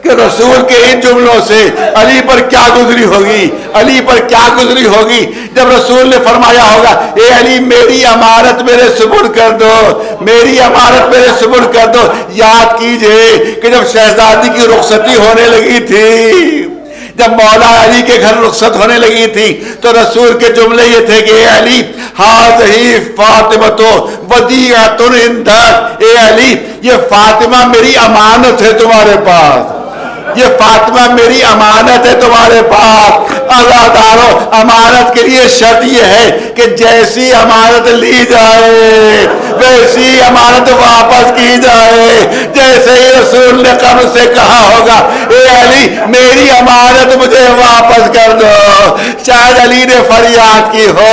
کہ رسول کے ان جملوں سے علی پر کیا گزری ہوگی، علی پر کیا گزری ہوگی. جب رسول نے فرمایا ہوگا اے علی میری امانت میرے سپرد کر دو، میری امانت میرے سپرد کر دو. یاد کیجئے کہ جب شہزادی کی رخصتی ہونے لگی تھی، جب مولا علی کے گھر رخصت ہونے لگی تھی تو رسول کے جملے یہ تھے کہ اے علی ہذہ فاطمۃ ودیعۃ عندک، اے علی یہ فاطمہ میری امانت ہے تمہارے پاس، یہ فاطمہ میری امانت ہے تمہارے پاس۔ عزادارو امانت کے لیے شرط یہ ہے کہ جیسی امانت لی جائے ویسی امانت واپس کی جائے۔ جیسے ہی رسول نے قبر سے کہا ہوگا اے علی میری امانت مجھے واپس کر دو، شاید علی نے فریاد کی ہو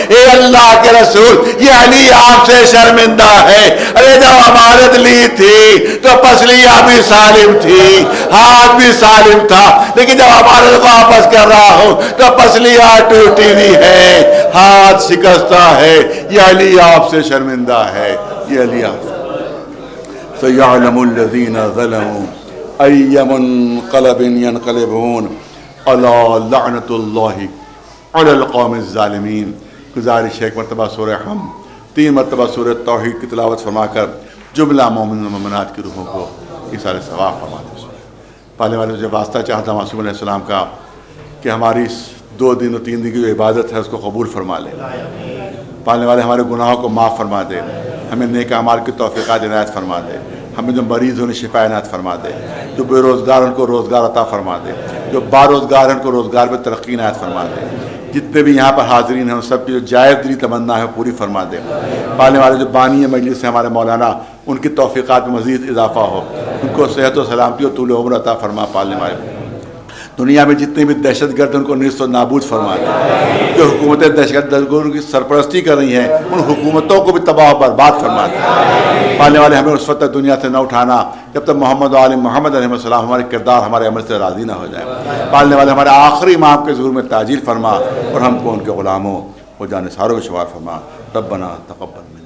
اے اللہ کے رسول یہ علی آپ سے شرمندہ ہے، ارے جب امانت لی تھی تو پسلیاں بھی سالم تھی، ہاتھ بھی سالم تھا، لیکن جب امانت واپس کر رہا ہوں تو پسلیاں ٹوٹی ہوئی ہے، ہاتھ شکستہ ہے، یہ علی آپ سے شرمندہ ہے، یہ علی آپ سے۔ سَيَعْلَمُ الَّذِينَ ظَلَمُوا أَيَّ مُنقَلَبٍ يَنقَلِبُونَ أَلَا لَعْنَةُ اللَّهِ عَلَى الْقَوْمِ الظَّالِمِينَ۔ گزارش ہے ایک مرتبہ سورہ حم 3 مرتبہ سورہ توحید کی تلاوت فرما کر جملہ مومن و مومنات کی روحوں کو ایثار ثواب فرما دیں۔ پالنے والے مجھے واسطہ چاہتا معصوم علیہ السلام کا کہ ہماری 2 دن و 3 دن کی جو عبادت ہے اس کو قبول فرما لے، پالنے والے ہمارے گناہوں کو معاف فرما دے، ہمیں نیک اعمال کی توفیقات عنایت فرما دے، ہمیں جو مریض انہیں شفا عنایت فرما دے، جو بے روزگار ان کو روزگار عطا فرما دے، جو باروزگار ان کو روزگار میں ترقی عنایت فرما دے، جتنے بھی یہاں پر حاضرین ہیں ان سب کی جو جائز دلی تمنا ہے پوری فرما دے۔ پالنے والے جو بانی مجلس ہیں ہمارے مولانا ان کی توفیقات میں مزید اضافہ ہو، ان کو صحت و سلامتی اور طول عمر عطا فرما۔ پالنے والے دنیا میں جتنے بھی دہشت گرد ان کو نیست و نابود فرما دے، جو حکومتیں دہشت گردوں کی سرپرستی کر رہی ہیں ان حکومتوں کو بھی تباہ و برباد فرما دے۔ پالنے والے ہمیں اس وقت تک دنیا سے نہ اٹھانا جب تک محمد و آل محمد علیہ السلام ہمارے کردار ہمارے عمل سے راضی نہ ہو جائے۔ پالنے والے ہمارے آخری امام کے ظہور میں تعجیل فرما اور ہم کو ان کے غلاموں و جانثاروں کو شمار فرما۔ ربنا تقبل